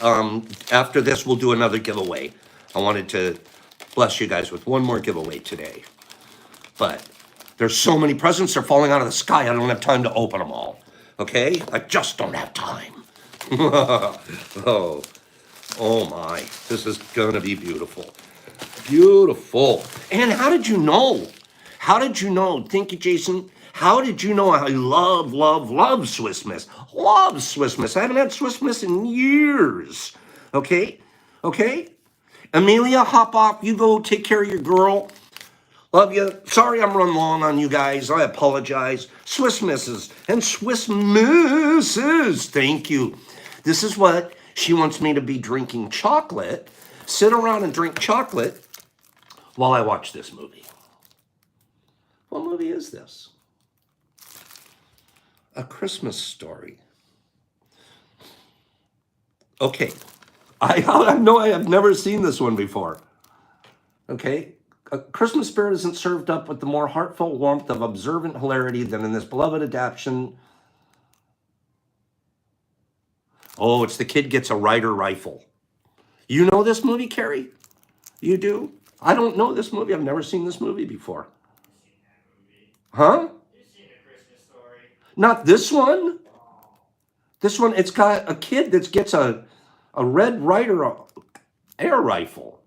after this, we'll do another giveaway. I wanted to bless you guys with one more giveaway today. But there's so many presents, they're falling out of the sky. I don't have time to open them all. Okay? I just don't have time. Oh my. This is going to be beautiful. Beautiful. And how did you know? How did you know? Thank you, Jason. How did you know I love Swiss Miss? Love Swiss Miss. I haven't had Swiss Miss in years. Okay? Okay? Amelia, hop off. You go take care of your girl. Love you. Sorry I'm run long on you guys. I apologize. Swiss Misses and Swiss Misses. Thank you. This is what she wants me to be drinking chocolate. Sit around and drink chocolate while I watch this movie. What movie is this? A Christmas Story. Okay. I know I have never seen this one before. Okay. A Christmas Spirit isn't served up with the more heartfelt warmth of observant hilarity than in this beloved adaptation. Oh, it's the kid gets a Ryder rifle. You know this movie, Carrie? You do? I don't know this movie. I've never seen this movie before. Huh? You've seen A Christmas Story. Not this one. This one, it's got a kid that gets a Red Ryder air rifle.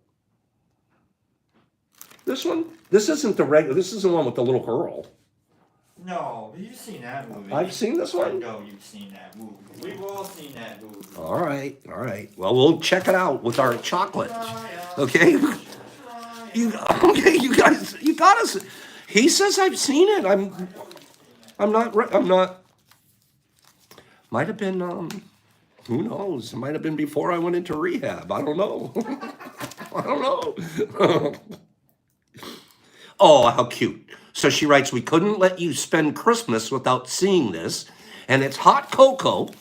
This one? This isn't the regular. This isn't the one with the little girl. No, You've seen that movie. I've seen this I one. know you've seen that movie. We've all seen that movie. All right, all right. Well, we'll check it out with our chocolate. Okay. Okay, you guys, you got us. He says I've seen it. I'm not. I'm not. Might have been. Who knows? It might have been before I went into rehab. I don't know. I don't know. Oh, how cute. So she writes, we couldn't let you spend Christmas without seeing this. And it's hot cocoa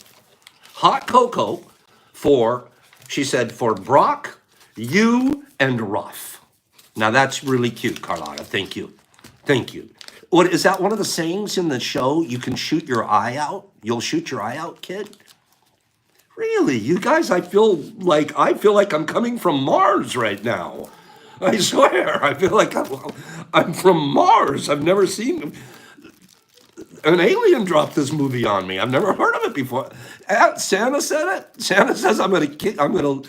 for, she said, for Brock, you, and Ruff. Now that's really cute, Carlotta. Thank you. Thank you. What is that one of the sayings in the show? You can shoot your eye out? You'll shoot your eye out, kid? Really? You guys, I feel like I'm coming from Mars right now. I swear, I feel like I'm from Mars. I've never seen an alien drop this movie on me. I've never heard of it before. Santa said it. Santa says I'm gonna.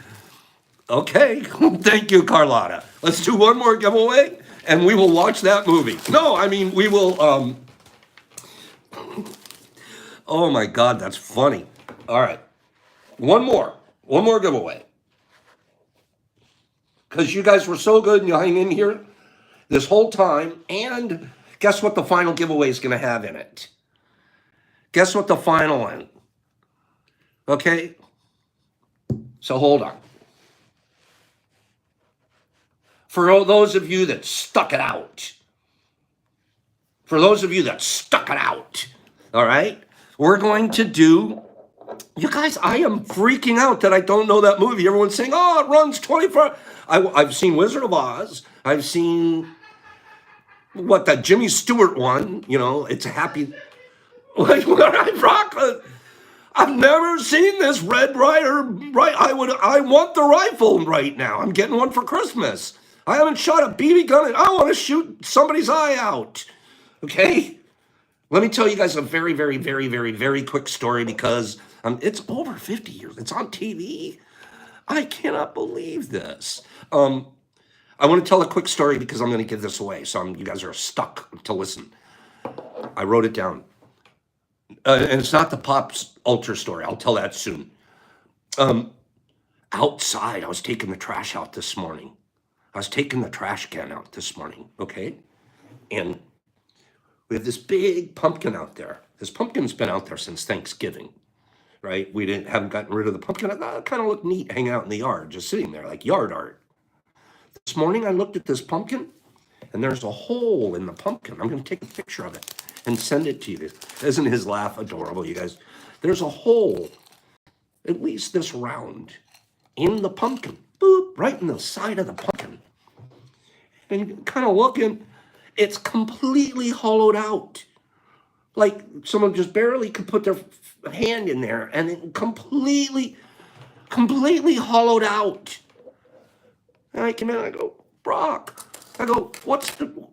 Okay, thank you, Carlotta. Let's do one more giveaway, and we will watch that movie. No, I mean we will. Oh my God, that's funny. All right, one more giveaway. Because you guys were so good and you hang in here this whole time. And guess what the final giveaway is going to have in it? Guess what the final one? Okay? So hold on. For all those of you that stuck it out. All right? We're going to do... You guys, I am freaking out that I don't know that movie. Everyone's saying, oh, it runs 24. I've seen Wizard of Oz. I've seen, that Jimmy Stewart one. You know, it's a happy... I've never seen this Red Ryder. Right, I want the rifle right now. I'm getting one for Christmas. I haven't shot a BB gun and I want to shoot somebody's eye out. Okay? Let me tell you guys a very, very, very, very, very quick story because it's over 50 years. It's on TV. I cannot believe this. I want to tell a quick story because I'm going to give this away. So you guys are stuck to listen. I wrote it down. And it's not the Pops Ultra story. I'll tell that soon. Outside, I was taking the trash out this morning. I was taking the trash can out this morning, okay? And we have this big pumpkin out there. This pumpkin's been out there since Thanksgiving, right? We haven't gotten rid of the pumpkin. It kind of looked neat hanging out in the yard, just sitting there like yard art. This morning I looked at this pumpkin and there's a hole in the pumpkin. I'm going to take a picture of it and send it to you. Isn't his laugh adorable, you guys? There's a hole, at least this round, in the pumpkin. Boop, right in the side of the pumpkin. And you kind of looking, it's completely hollowed out. Like someone just barely could put their hand in there and it completely hollowed out. And I came in and I go, Brock, what do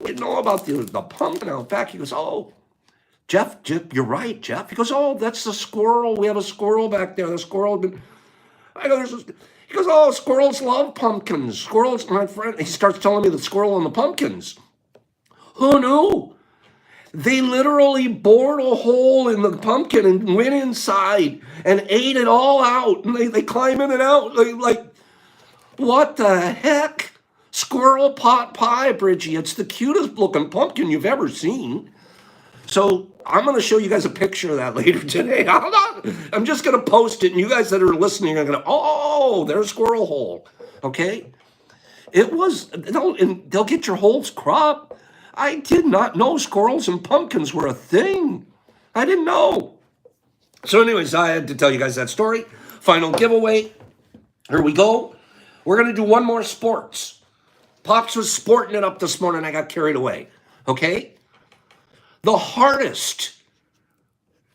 you know about the pumpkin out back? He goes, oh, Jeff, you're right, Jeff. He goes, oh, that's the squirrel. We have a squirrel back there. The squirrel. I go, he goes, oh, squirrels love pumpkins. Squirrels, my friend. He starts telling me the squirrel and the pumpkins. Who knew? They literally bored a hole in the pumpkin and went inside and ate it all out. And they climb in and out. Like, what the heck? Squirrel pot pie, Bridgie. It's the cutest looking pumpkin you've ever seen. So I'm going to show you guys a picture of that later today. I'm just going to post it. And you guys that are listening are going to, oh, there's squirrel hole. Okay? It was, they'll get your holes cropped. I did not know squirrels and pumpkins were a thing. I didn't know. So anyways, I had to tell you guys that story. Final giveaway. Here we go. We're going to do one more sports. Pops was sporting it up this morning. I got carried away. Okay? The hardest.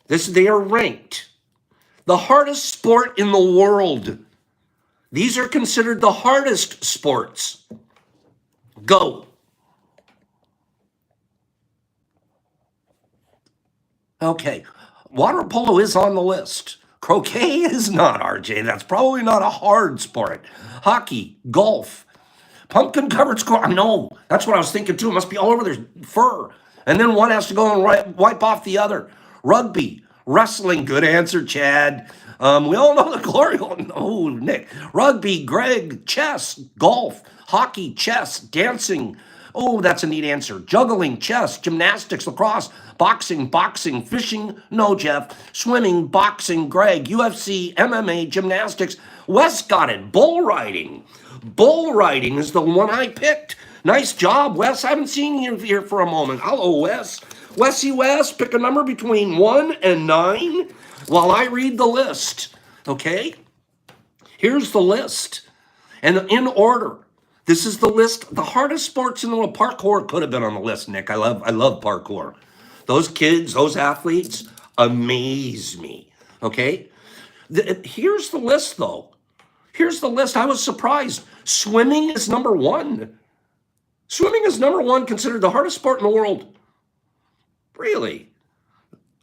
They are ranked. The hardest sport in the world. These are considered the hardest sports. Go. Okay, water polo is on the list. Croquet is not, RJ. That's probably not a hard sport. Hockey, golf, pumpkin-covered squirrel. No, that's what I was thinking too. It must be all over their fur. And then one has to go and wipe off the other. Rugby, wrestling, good answer, Chad. We all know the glory. Oh, Nick. Rugby, Greg, chess, golf, hockey, chess, dancing. Oh, that's a neat answer. Juggling, chess, gymnastics, lacrosse, boxing, fishing. No, Jeff. Swimming, boxing, Greg, UFC, MMA, gymnastics. Wes got it. Bull riding. Bull riding is the one I picked. Nice job, Wes. I haven't seen you here for a moment. Hello, Wes. Wes, pick a number between 1 and 9 while I read the list. Okay? Here's the list. And in order. This is the list. The hardest sports in the world. Parkour could have been on the list, Nick. I love parkour. Those kids, those athletes amaze me. Okay? Here's the list, though. Here's the list. I was surprised. Swimming is number 1. Swimming is number 1, considered the hardest sport in the world. Really?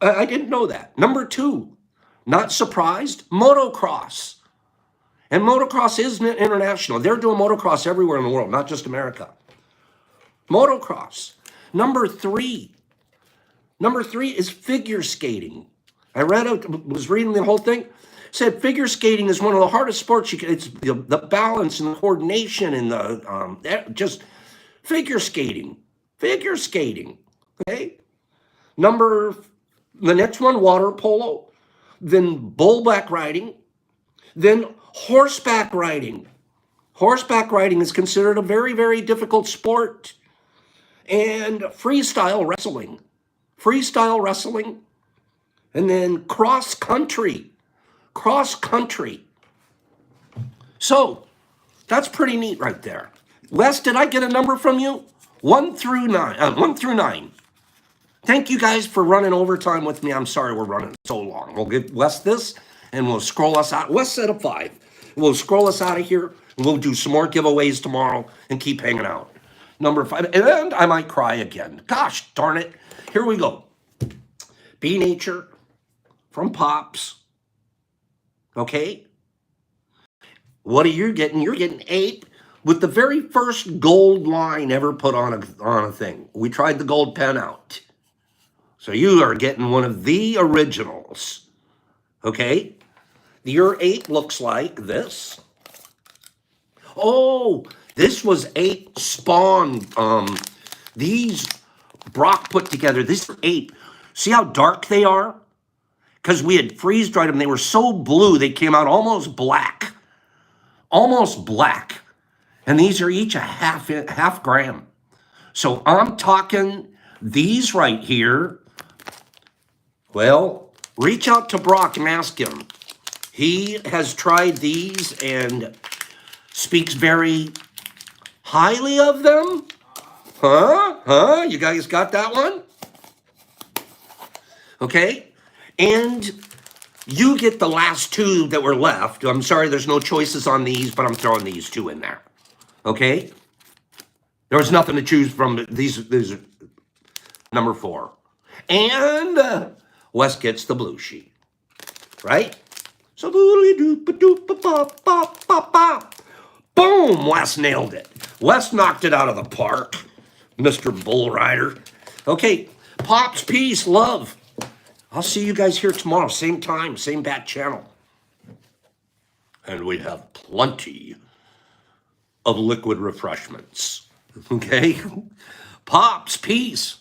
I didn't know that. Number 2, not surprised, motocross. And motocross is international. They're doing motocross everywhere in the world, not just America. Motocross. Number 3 is figure skating. I was reading the whole thing. Said figure skating is one of the hardest sports. It's the balance and the coordination and the just figure skating. Okay. The next one, water polo, then bullback riding, then horseback riding. Horseback riding is considered a very, very difficult sport. And freestyle wrestling, and then cross country. So that's pretty neat right there. Wes, did I get a number from you? 1 through 9. Thank you guys for running overtime with me. I'm sorry we're running so long. We'll give Wes this, and we'll scroll us out. Wes said a 5. We'll scroll us out of here, and we'll do some more giveaways tomorrow and keep hanging out. Number 5, and I might cry again. Gosh darn it. Here we go. Be Nature from Pops. Okay? What are you getting? You're getting 8 with the very first gold line ever put on a thing. We tried the gold pen out. So you are getting one of the originals. Okay? Your 8 looks like this. Oh, this was 8 Spawn. These Brock put together. These are 8. See how dark they are? Because we had freeze dried them. They were so blue, they came out almost black. And these are each a half gram. So I'm talking these right here. Well, reach out to Brock and ask him. He has tried these and speaks very highly of them. Huh? You guys got that one? Okay. And you get the last 2 that were left. I'm sorry there's no choices on these, but I'm throwing these 2 in there. Okay? There was nothing to choose from. These are number 4. And Wes gets the blue sheet. Right? So boom, Wes nailed it. Wes knocked it out of the park, Mr. Bull Rider. Okay, Pops, peace, love. I'll see you guys here tomorrow, same time, same bat channel. And we have plenty of liquid refreshments. Okay? Pops, peace,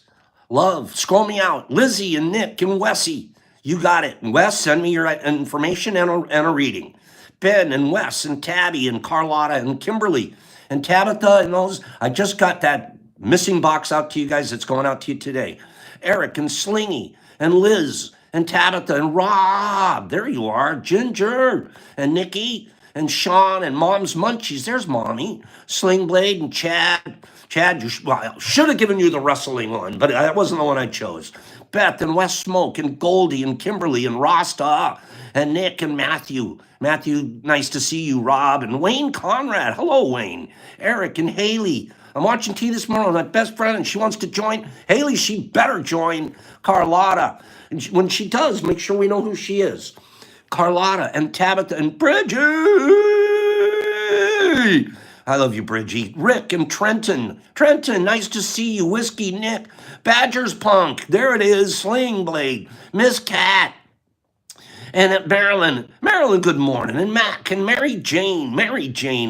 love. Scroll me out. Lizzie and Nick and Wessie. You got it. Wes, send me your information and a reading. Ben and Wes and Tabby and Carlotta and Kimberly and Tabitha and those. I just got that missing box out to you guys. It's going out to you today. Eric and Slingy and Liz and Tabitha and Rob. There you are. Ginger and Nikki and Sean and Mom's Munchies. There's Mommy. Sling Blade and Chad. Chad, I should have given you the wrestling one, but that wasn't the one I chose. Beth and West Smoke and Goldie and Kimberly and Rasta and Nick and Matthew. Matthew, nice to see you, Rob. And Wayne Conrad. Hello, Wayne. Eric and Haley. I'm watching T this morning with my best friend, and she wants to join. Haley, she better join Carlotta. And when she does, make sure we know who she is. Carlotta and Tabitha and Bridget. I love you, Bridgie. Rick and Trenton. Trenton, nice to see you. Whiskey Nick. Badgers Punk. There it is. Sling Blade. Miss Cat. And at Marilyn, good morning. And Mac and Mary Jane,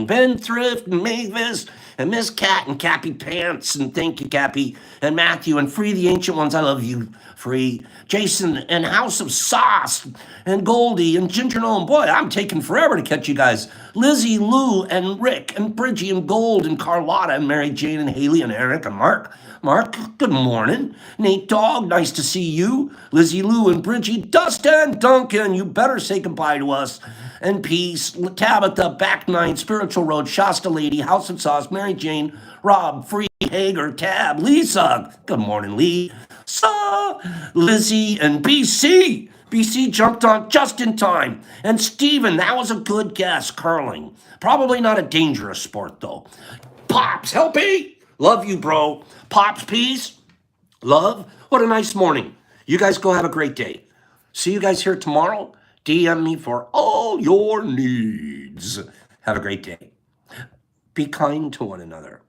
Ben Thrift and Mavis and Miss Cat and Cappy Pants. And thank you, Cappy. And Matthew and Free the Ancient Ones. I love you, Free. Jason and House of Sauce and Goldie and Ginger Nolan. Boy, I'm taking forever to catch you guys. Lizzie, Lou and Rick and Bridgie and Gold and Carlotta and Mary Jane and Haley and Eric and Mark. Mark, good morning. Nate Dog, nice to see you. Lizzie Lou and Bridgie, Dustin, Duncan, you better say goodbye to us. And peace. Tabitha, Back Nine, Spiritual Road, Shasta Lady, House of Sauce, Mary Jane, Rob, Free, Hager, Tab, Lisa. Good morning, Lee. Lizzie and BC. BC jumped on just in time. And Steven, that was a good guess, curling. Probably not a dangerous sport, though. Pops, Helpy. Love you, bro. Pops, peace. Love. What a nice morning. You guys go have a great day. See you guys here tomorrow. DM me for all your needs. Have a great day. Be kind to one another.